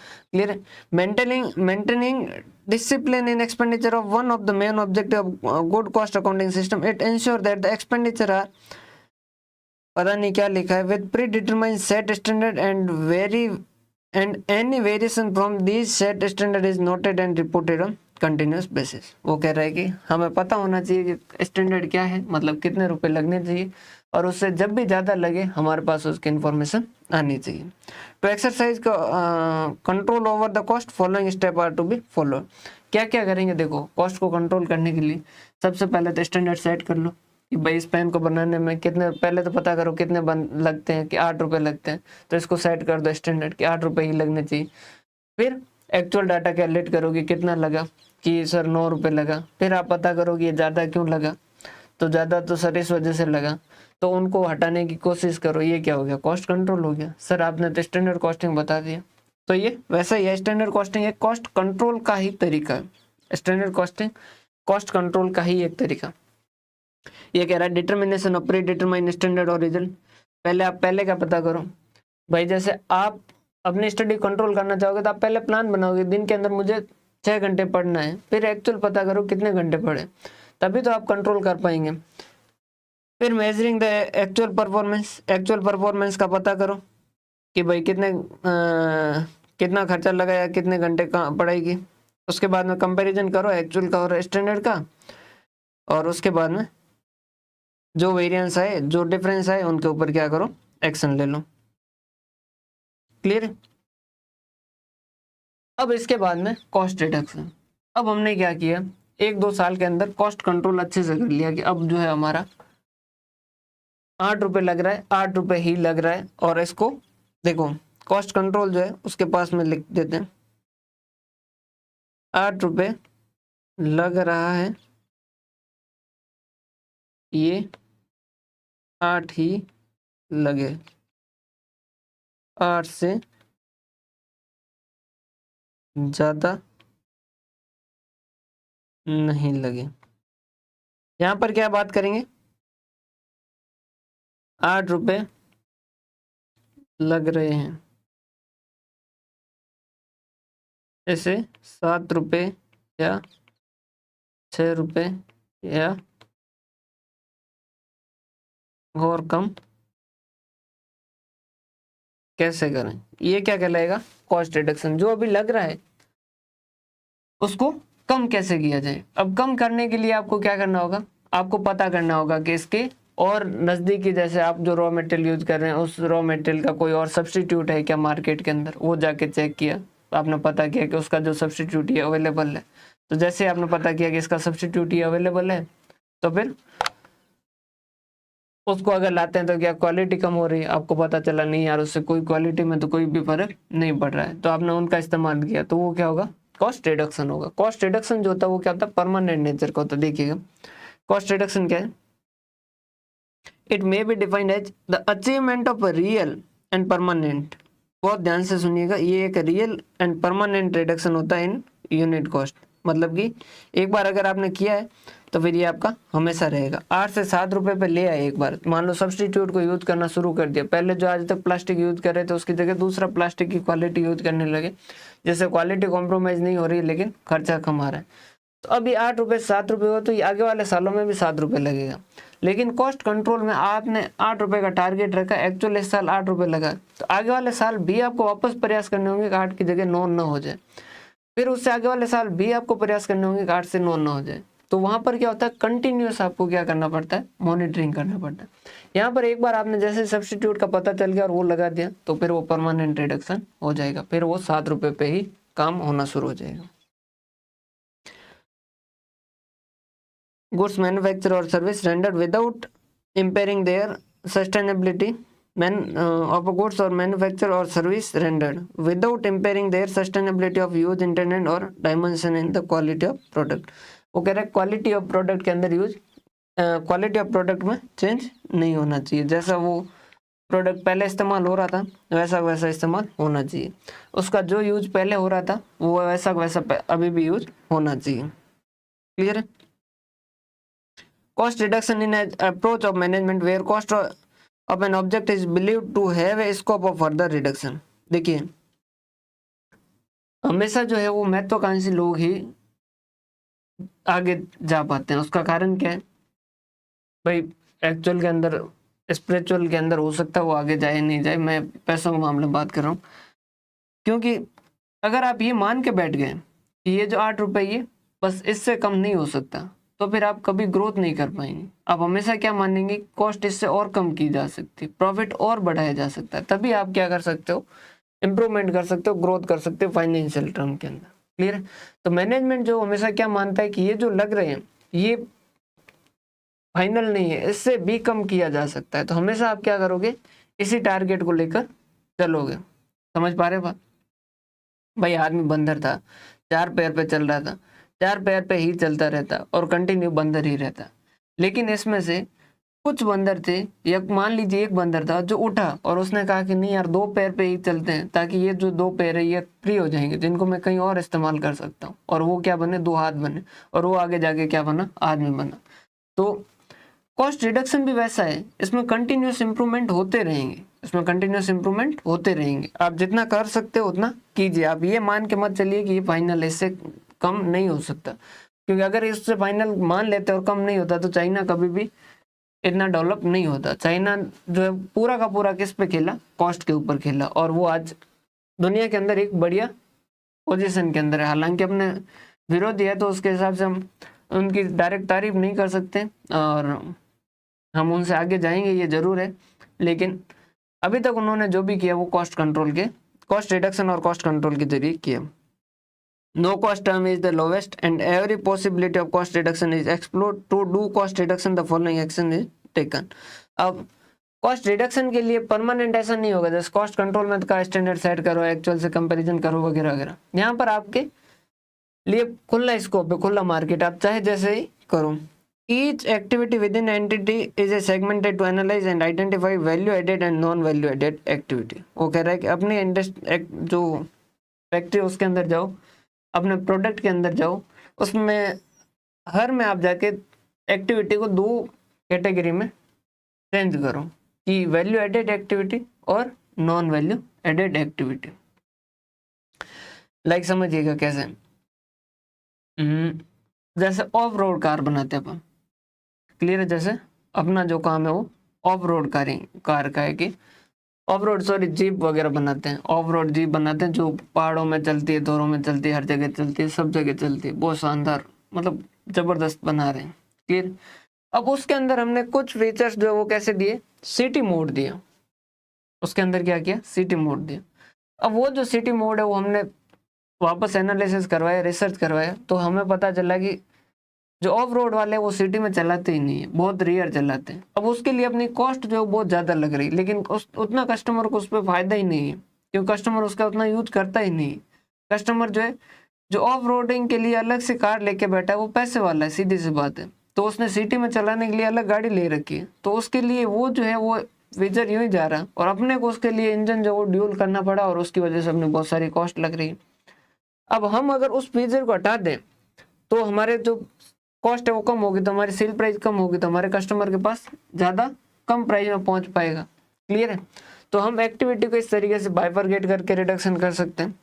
maintaining discipline in expenditure of one of the main objective of good cost accounting system. It ensure that the expenditure are पता नहीं क्या लिखा है with predetermined set standard and any variation from these set standard is noted and reported on continuous basis. वो कह रहा है कि हमें पता होना चाहिए कि स्टैंडर्ड क्या है, मतलब कितने रुपए लगने चाहिए, और उससे जब भी ज़्यादा लगे हमारे पास उसकी इन्फॉर्मेशन आनी चाहिए। तो एक्सरसाइज का control over the cost, following step are to be follow. क्या क्या करेंगे, देखो कॉस्ट को कंट्रोल करने के लिए सबसे पहले तो स्टैंडर्ड सेट कर लो कि भाई इस पेन को बनाने में कितने, पहले तो पता करो कितने लगते हैं, कि 8 रुपये लगते हैं, तो इसको सेट कर दो स्टैंडर्ड कि 8 रुपये ही लगने चाहिए। फिर एक्चुअल डाटा कैलकुलेट करो कि कितना लगा, कि सर 9 रुपये लगा। फिर आप पता करो कि ये ज़्यादा क्यों लगा, तो ज़्यादा तो सर इस वजह से लगा, तो उनको हटाने की कोशिश करो। ये क्या हो गया, कॉस्ट कंट्रोल हो गया। सर आपने तो स्टैंडर्ड कॉस्टिंग बता दिया, तो ये वैसा ही है, स्टैंडर्ड कॉस्टिंग एक कॉस्ट कंट्रोल का ही तरीका है। स्टैंडर्ड कॉस्टिंग कॉस्ट कंट्रोल का ही एक तरीका। ये कह रहा है determination of pre determine standard और रिजल्ट। पहले आप पहले का पता करो भाई, जैसे आप अपनी स्टडी कंट्रोल करना चाहोगे तो आप पहले प्लान बनाओगे, दिन के अंदर मुझे 6 घंटे पढ़ना है, फिर एक्चुअल पता करो कितने घंटे पढ़े, तभी तो आप कंट्रोल कर पाएंगे। फिर मेजरिंग द एक्चुअल परफॉर्मेंस का पता करो कि भाई कितना खर्चा लगाया, कितने घंटे का पढ़ाई की। उसके बाद में कंपैरिजन करो एक्चुअल का और स्टैंडर्ड का, और उसके बाद में जो वेरिएंस आए, जो डिफरेंस आए, उनके ऊपर क्या करो, एक्शन ले लो। क्लियर? अब इसके बाद में कॉस्ट रिडक्शन। अब हमने क्या किया, 1-2 साल के अंदर कॉस्ट कंट्रोल अच्छे से कर लिया कि अब जो है हमारा 8 रुपये लग रहा है, 8 रुपये ही लग रहा है, और इसको देखो कॉस्ट कंट्रोल जो है उसके पास में लिख देते हैं 8 रुपये लग रहा है, ये 8 ही लगे, 8 से ज़्यादा नहीं लगे। यहाँ पर क्या बात करेंगे, 8 रुपए लग रहे हैं, ऐसे 7 रुपए या 6 रुपए या और कम कैसे करें। ये क्या कहलाएगा, कॉस्ट रिडक्शन। जो अभी लग रहा है उसको कम कैसे किया जाए। अब कम करने के लिए आपको क्या करना होगा, आपको पता करना होगा कि इसके और नज़दीकी, जैसे आप जो रॉ मटेरियल यूज कर रहे हैं उस रॉ मटेरियल का कोई और सब्स्टिट्यूट है क्या मार्केट के अंदर, वो जाके चेक किया, तो आपने पता किया कि उसका जो सब्स्टिट्यूट ही अवेलेबल है। तो जैसे आपने पता किया कि इसका सब्स्टिट्यूट ही अवेलेबल है, तो फिर उसको अगर लाते हैं तो क्या क्वालिटी कम हो रही है, आपको पता चला नहीं यार उससे कोई क्वालिटी में तो कोई भी फर्क नहीं पड़ रहा है, तो आपने उनका इस्तेमाल किया, तो वो क्या होगा, कॉस्ट रिडक्शन होगा। कॉस्ट रिडक्शन जो होता है वो क्या होता है, परमानेंट नेचर का होता है। देखिएगा कॉस्ट रिडक्शन क्या है, it may be defined as the achievement of real and permanent, बहुत ध्यान से सुनिएगा, ये एक रियल एंड परमानेंट रिडक्शन होता है इन यूनिट कॉस्ट। मतलब कि एक बार अगर आपने किया है तो फिर ये आपका हमेशा रहेगा। 8 से 7 रुपए पे ले आए एक बार, मान लो सब्स्टिट्यूट को यूज करना शुरू कर दिया, पहले जो आज तक प्लास्टिक यूज कर रहे थे उसकी जगह दूसरा प्लास्टिक की क्वालिटी यूज करने लगे, जैसे क्वालिटी कॉम्प्रोमाइज नहीं हो रही है लेकिन खर्चा कम आ रहा है, तो अभी 8 रुपए 7 रुपए हो तो ये आगे वाले सालों में भी 7 रुपए लगेगा। लेकिन कॉस्ट कंट्रोल में आपने 8 रुपए का टारगेट रखा, एक्चुअल इस साल 8 रुपए लगा, तो आगे वाले साल भी आपको वापस प्रयास करने होंगे कि 8 की जगह 9 न हो जाए, फिर उससे आगे वाले साल भी आपको प्रयास करने होंगे कि 8 से 9 न हो जाए। तो वहां पर क्या होता है, कंटिन्यूस आपको क्या करना पड़ता है, मॉनिटरिंग करना पड़ता है। यहाँ पर एक बार आपने जैसे सब्स्टिट्यूट का पता चल गया और वो लगा दिया, तो फिर वो परमानेंट रिडक्शन हो जाएगा, फिर वो 7 रुपए पे ही काम होना शुरू हो जाएगा। Goods manufactured or service rendered without impairing their sustainability of a goods or manufacture or service rendered without impairing their sustainability of use, intended or dimension in the quality of product। वो कह रहा है quality of product के अंदर use, quality of product में change नहीं होना चाहिए, जैसा वो प्रोडक्ट पहले इस्तेमाल हो रहा था वैसा वैसा इस्तेमाल होना चाहिए, उसका जो यूज पहले हो रहा था वो वैसा वैसा अभी भी यूज होना चाहिए। क्लियर है। Cost reduction in an approach of management where cost of an object is believed to have a scope of further reduction। देखिए हमेशा जो है वो महत्वाकांक्षी लोग ही आगे जा पाते हैं। उसका कारण क्या है भाई, एक्चुअल के अंदर स्पिरिचुअल के अंदर हो सकता है वो आगे जाए नहीं जाए, मैं पैसों के मामले में बात कर रहा हूँ। क्योंकि अगर आप ये मान के बैठ गए कि ये जो 8 रुपए ये बस इससे कम नहीं हो सकता, तो फिर आप कभी ग्रोथ नहीं कर पाएंगे। आप हमेशा क्या मानेंगे, कॉस्ट इससे और कम की जा सकती, प्रॉफिट और बढ़ाया जा सकता है, तभी आप क्या कर सकते हो, इंप्रूवमेंट कर सकते हो, ग्रोथ कर सकते हो फाइनेंशियल टर्म के अंदर। क्लियर है। तो मैनेजमेंट जो हमेशा क्या मानता है कि ये जो लग रहे हैं ये फाइनल नहीं है, इससे भी कम किया जा सकता है, तो हमेशा आप क्या करोगे, इसी टारगेट को लेकर चलोगे। समझ पा रहे बात। भाई आदमी बंदर था, 4 पैर पे चल रहा था, 4 पैर पे ही चलता रहता और कंटिन्यू बंदर ही रहता। लेकिन इसमें से कुछ बंदर थे, या मान लीजिए एक बंदर था जो उठा और उसने कहा कि नहीं यार 2 पैर पे ही चलते हैं, ताकि ये जो 2 पैर है ये फ्री हो जाएंगे, जिनको मैं कहीं और इस्तेमाल कर सकता हूँ, और वो क्या बने, 2 हाथ बने, और वो आगे जाके क्या बना, आदमी बना। तो कॉस्ट रिडक्शन भी वैसा है, इसमें कंटिन्यूस इंप्रूवमेंट होते रहेंगे, इसमें कंटिन्यूस इंप्रूवमेंट होते रहेंगे। आप जितना कर सकते हो उतना कीजिए, आप ये मान के मत चलिए कि ये फाइनल है, इससे कम नहीं हो सकता, क्योंकि अगर इससे फाइनल मान लेते और कम नहीं होता तो चाइना कभी भी इतना डेवलप नहीं होता। चाइना जो है पूरा का पूरा किस पे खेला, कॉस्ट के ऊपर खेला, और वो आज दुनिया के अंदर एक बढ़िया पोजीशन के अंदर है। हालांकि अपने विरोधी है तो उसके हिसाब से हम उनकी डायरेक्ट तारीफ नहीं कर सकते, और हम उनसे आगे जाएंगे ये जरूर है, लेकिन अभी तक उन्होंने जो भी किया वो कॉस्ट कंट्रोल के, कॉस्ट रिडक्शन और कॉस्ट कंट्रोल के जरिए किया। No cost term is the lowest and every possibility of cost reduction is explored. To do cost reduction the following action is taken। अब कॉस्ट रिडक्शन के लिए permanent ऐसा नहीं होगा, जैसे कॉस्ट कंट्रोल में का स्टैंडर्ड सेट करो, एक्चुअल से कंपैरिजन करो वगैरह वगैरह। यहाँ पर आपके लिए खुला स्कोप है, खुला मार्केट, आप चाहे जैसे ही करो। Each activity within entity is a segmented to analyze and identify value added and non value added activity. वो कह रहा है कि अपने जो फैक्ट्री उसके अंदर जाओ, अपने प्रोडक्ट के अंदर जाओ, उसमें हर में आप जाके एक्टिविटी को दो कैटेगरी में चेंज करो कि वैल्यू एडेड एक्टिविटी और non value added activity. Like समझिएगा कैसे, जैसे ऑफ रोड कार बनाते हैं अपन, क्लियर है, जैसे अपना जो काम है वो ऑफ रोड कार का है कि ऑफ रोड जीप वगैरह बनाते हैं, ऑफ रोड जीप बनाते हैं जो पहाड़ों में चलती है, दौरों में चलती है, हर जगह चलती है, सब जगह चलती है, बहुत शानदार, मतलब जबरदस्त बना रहे हैं, क्लियर। अब उसके अंदर हमने कुछ फीचर्स जो है वो कैसे दिए, सिटी मोड दिया, उसके अंदर क्या किया, सिटी मोड दिया। अब वो जो सिटी मोड है वो हमने वापस एनालिसिस करवाया, रिसर्च करवाया, तो हमें पता चला कि जो ऑफ रोड वाले वो सिटी में चलाते ही नहीं है, बहुत रेयर चलाते हैं। अब उसके लिए अपनी कॉस्ट जो बहुत ज़्यादा लग रही, लेकिन उतना कस्टमर को उस पर फायदा ही नहीं है, क्योंकि कस्टमर उसका उतना यूज करता ही नहीं। कस्टमर जो है, जो ऑफ रोडिंग के लिए अलग से कार लेके बैठा है वो पैसे वाला है, सीधी सी बात है, तो उसने सिटी में चलाने के लिए अलग गाड़ी ले रखी है, तो उसके लिए वो जो है वो फीचर यूं ही जा रहा है, और अपने को उसके लिए इंजन जो वो ड्यूल करना पड़ा, और उसकी वजह से अपने बहुत सारी कॉस्ट लग रही है। अब हम अगर उस फीचर को हटा दें तो हमारे जो कॉस्ट है वो कम होगी, तो हमारी सेल प्राइस कम होगी, तो हमारे कस्टमर के पास ज़्यादा कम प्राइस में पहुंच पाएगा, क्लियर है। तो हम एक्टिविटी को इस तरीके से बाइफरगेट करके रिडक्शन कर सकते हैं।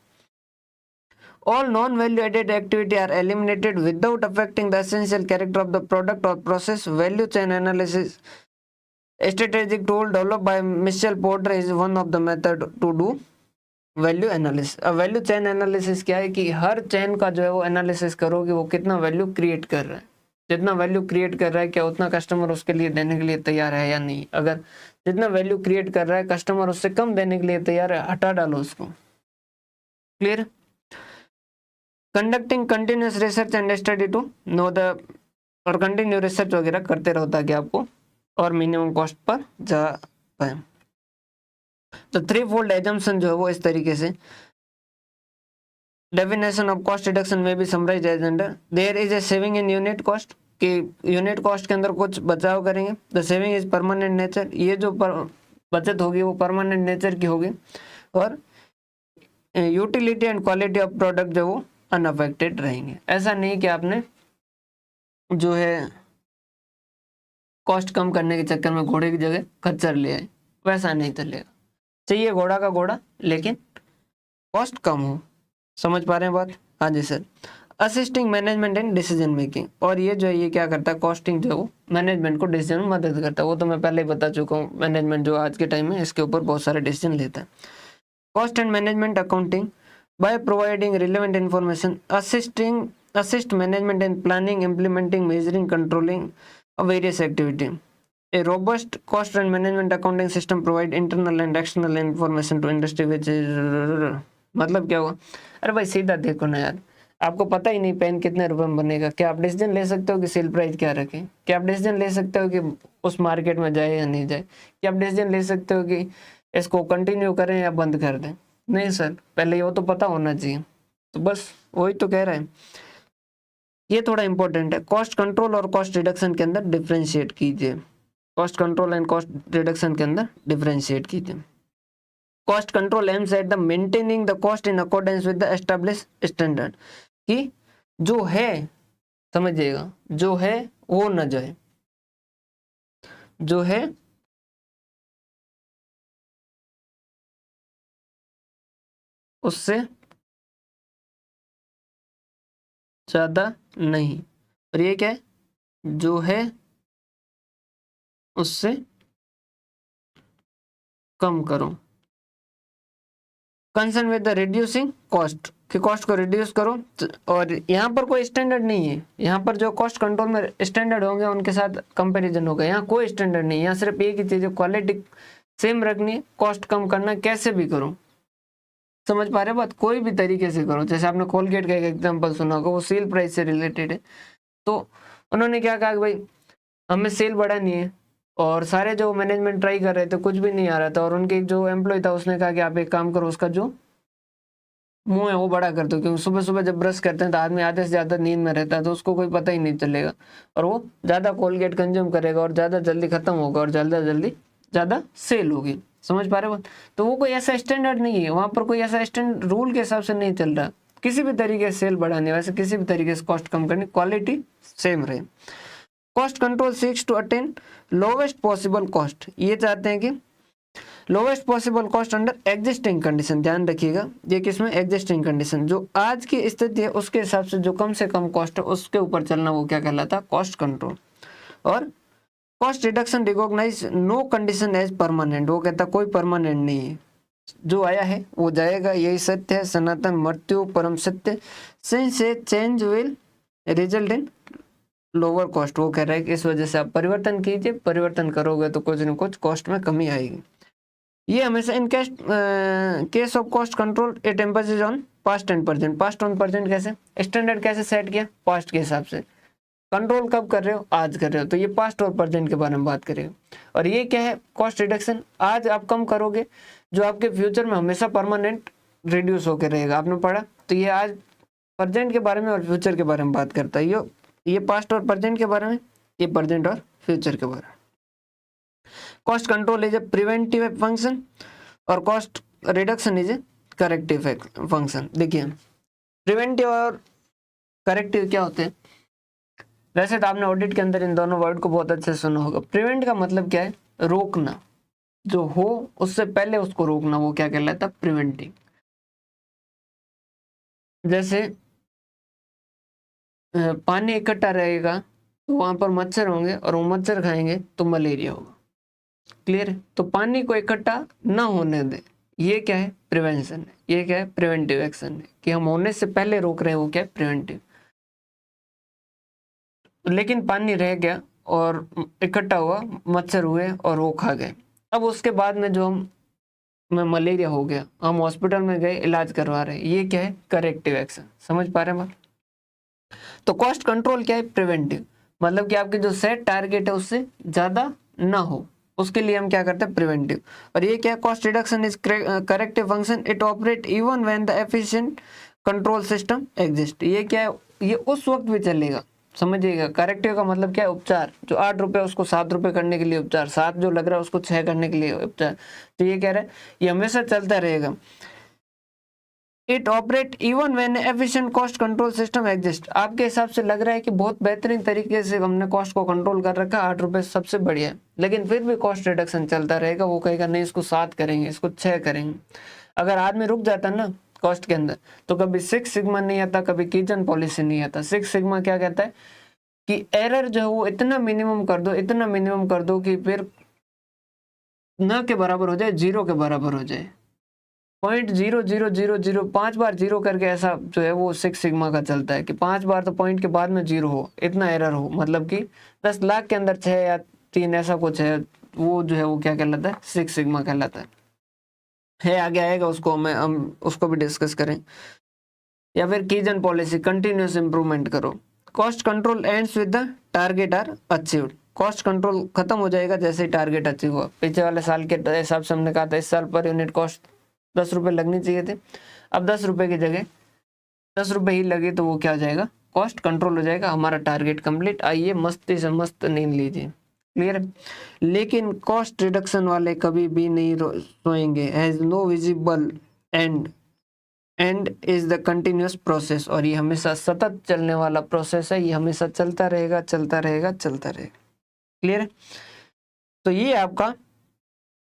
All non-value added activity are eliminated without affecting the essential character of the product or process. Value chain analysis, a strategic tool developed by Michel Porter, is one of the method to do value analysis. अब value chain analysis क्या है कि हर chain का जो है वो analysis करो कि वो कितना वैल्यू क्रिएट कर रहा है, जितना वैल्यू क्रिएट कर रहा है क्या उतना कस्टमर उसके लिए देने के लिए तैयार है या नहीं। अगर जितना वैल्यू क्रिएट कर रहा है कस्टमर उससे कम देने के लिए तैयार है, हटा डालो उसको, clear. Conducting continuous research and study to know the, और कंटिन्यू रिसर्च वगैरह करते रहो ताकि आपको और मिनिमम कॉस्ट पर जा पाए। तो थ्री फोल्ड एजम्पशन जो है वो इस तरीके से, डेफिनेशन ऑफ कॉस्ट रिडक्शन में भी summarise as under, there is a saving in unit cost, कि यूनिट कॉस्ट के अंदर कुछ बचाव करेंगे। The saving is permanent nature, ये जो बचत होगी वो परमानेंट नेचर की होगी, और utility and quality of product जो वो अनअफेक्टेड रहेंगे। ऐसा नहीं कि आपने जो है कॉस्ट कम करने के चक्कर में घोड़े की जगह खच्चर ले आए, वैसा नहीं चलेगा। चाहिए घोड़ा का घोड़ा लेकिन कॉस्ट कम हो। समझ पा रहे हैं बात? हाँ जी sir. Assisting management and decision making, और ये जो है ये क्या करता है, कॉस्टिंग जो है वो मैनेजमेंट को डिसीजन में मदद करता है। वो तो मैं पहले ही बता चुका हूँ, मैनेजमेंट जो आज के टाइम में इसके ऊपर बहुत सारे डिसीजन लेता है। Cost and management accounting, by providing relevant information, assist management in planning, implementing, measuring, controlling various activity. A robust cost and management accounting system provide internal and external information to industry, which is, मतलब क्या हुआ? अरे भाई सीधा देखो ना यार, आपको पता ही नहीं पेन कितने रुपए में बनेगा, क्या आप डिसीजन ले सकते हो कि सेल प्राइस क्या रखें? क्या आप डिसीजन ले सकते हो कि उस मार्केट में जाए या नहीं जाए? क्या आप डिसीजन ले सकते हो कि इसको कंटिन्यू करें या बंद कर दें? नहीं सर, पहले वो तो पता होना चाहिए। तो बस वही तो कह रहे हैं, ये थोड़ा इंपॉर्टेंट है। कॉस्ट कंट्रोल और कॉस्ट रिडक्शन के अंदर डिफरेंशिएट कीजिए, cost control and cost reduction के अंदर डिफरेंशिएट कीजिए। Cost control aims at the maintaining the cost in accordance with the established standard, कि जो है, समझिएगा, जो है वो न जाए, जो है उससे ज्यादा नहीं, और ये क्या है, जो है उससे कम करो। Concern with the reducing cost, कि कॉस्ट को रिड्यूस करो। और यहाँ पर कोई स्टैंडर्ड नहीं है, यहाँ पर जो कॉस्ट कंट्रोल में स्टैंडर्ड होंगे उनके साथ कंपैरिजन होगा। यहाँ कोई स्टैंडर्ड नहीं है, यहाँ सिर्फ एक ही चीज़ है, क्वालिटी सेम रखनी, कॉस्ट कम करना, कैसे भी करो। समझ पा रहे बात? कोई भी तरीके से करो। जैसे आपने कोलगेट का एक एग्जाम्पल सुना होगा, वो सेल प्राइस से रिलेटेड है, तो उन्होंने क्या कहा कि भाई हमें सेल बढ़ानी है, और सारे जो मैनेजमेंट ट्राई कर रहे थे कुछ भी नहीं आ रहा था, और उनके जो एम्प्लॉय था उसने कहा कि आप एक काम करो, उसका जो मुंह है वो बड़ा कर दो, क्योंकि सुबह सुबह जब ब्रश करते हैं तो आदमी आधे से ज़्यादा नींद में रहता है, तो उसको कोई पता ही नहीं चलेगा और वो ज़्यादा कोलगेट कंज्यूम करेगा और ज़्यादा जल्दी खत्म होगा और जल्दी ज़्यादा सेल होगी। समझ पा रहे हो? तो वो कोई ऐसा स्टैंडर्ड नहीं है, वहाँ पर कोई ऐसा स्टैंडर्ड रूल के हिसाब से नहीं चल रहा। किसी भी तरीके से सेल बढ़ाने, वैसे किसी भी तरीके से कॉस्ट कम करनी, क्वालिटी सेम रहे। Cost control seeks to attain lowest possible cost, ये चाहते हैं कि lowest possible cost under existing condition. ध्यान रखिएगा, ये किसमें? एग्जिस्टिंग कंडीशन, जो आज की स्थिति है उसके हिसाब से जो कम से कम कॉस्ट है उसके ऊपर चलना, वो क्या कहलाता है? Cost control. और cost reduction recognise no condition as permanent, वो कहता कोई परमानेंट नहीं है, जो आया है वो जाएगा, यही सत्य है, सनातन मृत्यु परम सत्य। Since A change will result in lower cost, वो कह रहा है कि इस वजह से आप परिवर्तन कीजिए, परिवर्तन करोगे तो कुछ न कुछ कॉस्ट में कमी आएगी। ये हमेशा in case of cost control it emphasise on past and present. Past on present कैसे? स्टैंडर्ड कैसे सेट किया? पास्ट के हिसाब से। कंट्रोल कब कर रहे हो? आज कर रहे हो, तो ये पास्ट और प्रेजेंट के बारे में बात करेगा। और ये क्या है? Cost reduction. आज आप कम करोगे, जो आपके फ्यूचर में हमेशा परमानेंट रिड्यूस होकर रहेगा। आपने पढ़ा, तो ये आज प्रेजेंट के बारे में और फ्यूचर के बारे में बात करता है। ये पास्ट और प्रेजेंट के बारे में, ये प्रेजेंट और फ्यूचर के बारे में। Cost control is a preventive function और cost reduction is a corrective function. देखिए, प्रिवेंटिव और करेक्टिव क्या होते हैं? वैसे तो आपने ऑडिट के अंदर इन दोनों वर्ड को बहुत अच्छे से सुना होगा। प्रिवेंट का मतलब क्या है? रोकना, जो हो उससे पहले उसको रोकना, वो क्या कहलाता है? प्रिवेंटिंग। जैसे पानी इकट्ठा रहेगा तो वहां पर मच्छर होंगे और वो मच्छर खाएंगे तो मलेरिया होगा। क्लियर है? तो पानी को इकट्ठा ना होने दें, ये क्या है? प्रिवेंशन है। ये क्या है? प्रिवेंटिव एक्शन है, कि हम होने से पहले रोक रहे हैं, वो क्या है? प्रिवेंटिव। लेकिन पानी रह गया और इकट्ठा हुआ, मच्छर हुए और वो खा गए। अब उसके बाद में जो में मलेरिया हो गया, हम हॉस्पिटल में गए, इलाज करवा रहे हैं, ये क्या है? Corrective action. समझ पा रहे हैं बात? तो कॉस्ट कंट्रोल क्या है? प्रिवेंटिव, मतलब कि आपके जो सेट टारगेट है उससे ज्यादा ना हो, उसके लिए हम क्या करते हैं? प्रिवेंटिव। और ये क्या? Cost reduction is corrective function, it operate even when the efficient control system exist. ये क्या है? ये उस वक्त भी चलेगा। समझिएगा, करेक्टिव का मतलब क्या है? उपचार। जो 8 रुपए उसको 7 रुपए करने के लिए उपचार, 7 जो लग रहा है उसको 6 करने के लिए उपचार। तो ये कह रहा है ये हमेशा चलता रहेगा। It operate even when efficient cost control system exist. आपके हिसाब से लग रहा है कि बहुत बेहतरीन तरीके से हमने कॉस्ट को कंट्रोल कर रखा, 8 रुपए सबसे बढ़िया है, लेकिन फिर भी कॉस्ट रिडक्शन चलता रहेगा। वो कहेगा नहीं, इसको 7 करेंगे, इसको 6 करेंगे। अगर आदमी रुक जाता ना कॉस्ट के अंदर, तो कभी 6 सिग्मा नहीं आता, कभी कीजन पॉलिसी नहीं आता। 6 सिग्मा क्या कहता है कि एरर जो है वो इतना मिनिमम कर दो, इतना मिनिमम कर दो कि फिर न के बराबर हो जाए, 0 के बराबर हो जाए। 0.0000 5 बार 0 करके ऐसा जो है वो 6 सिग्मा का चलता है, कि 5 बार तो पॉइंट के बाद में 0 हो, इतना एरर हो, मतलब कि 10 लाख के अंदर 6 या 3 ऐसा कुछ है, वो जो है वो क्या कहलाता है? 6 सिग्मा कहलाता है। आगे आएगा, उसको हम उसको भी डिस्कस करें। या फिर कीजन पॉलिसी, कंटिन्यूस इंप्रूवमेंट करो। Cost control ends with the target are achieved. Cost control खत्म हो जाएगा जैसे ही टारगेट अचीव हुआ। पिछले वाले साल के हिसाब से हमने कहा था इस साल पर यूनिट कॉस्ट 10 रुपए लगनी चाहिए थे, अब 10 रुपए की जगह 10 रुपए ही लगे तो वो क्या हो जाएगा? कॉस्ट कंट्रोल हो जाएगा, हमारा टारगेट कंप्लीट। आइए मस्ती से मस्त नींद लीजिए। क्लियर है? लेकिन कॉस्ट रिडक्शन वाले कभी भी नहीं सोएंगे। Has no visible end is the continuous process. और ये हमेशा सतत चलने वाला प्रोसेस है, ये हमेशा चलता रहेगा, चलता रहेगा, चलता रहेगा। क्लियर है? तो ये आपका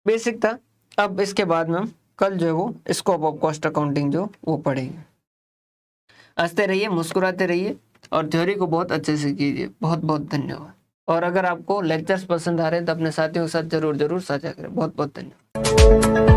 बेसिक था। अब इसके बाद में हम कल जो है वो स्कोप ऑफ कॉस्ट अकाउंटिंग जो वो पढ़ेंगे। हंसते रहिए, मुस्कुराते रहिए और थ्योरी को बहुत अच्छे से कीजिए। बहुत बहुत धन्यवाद। और अगर आपको लेक्चर्स पसंद आ रहे हैं तो अपने साथियों के साथ जरूर साझा करें। बहुत बहुत धन्यवाद।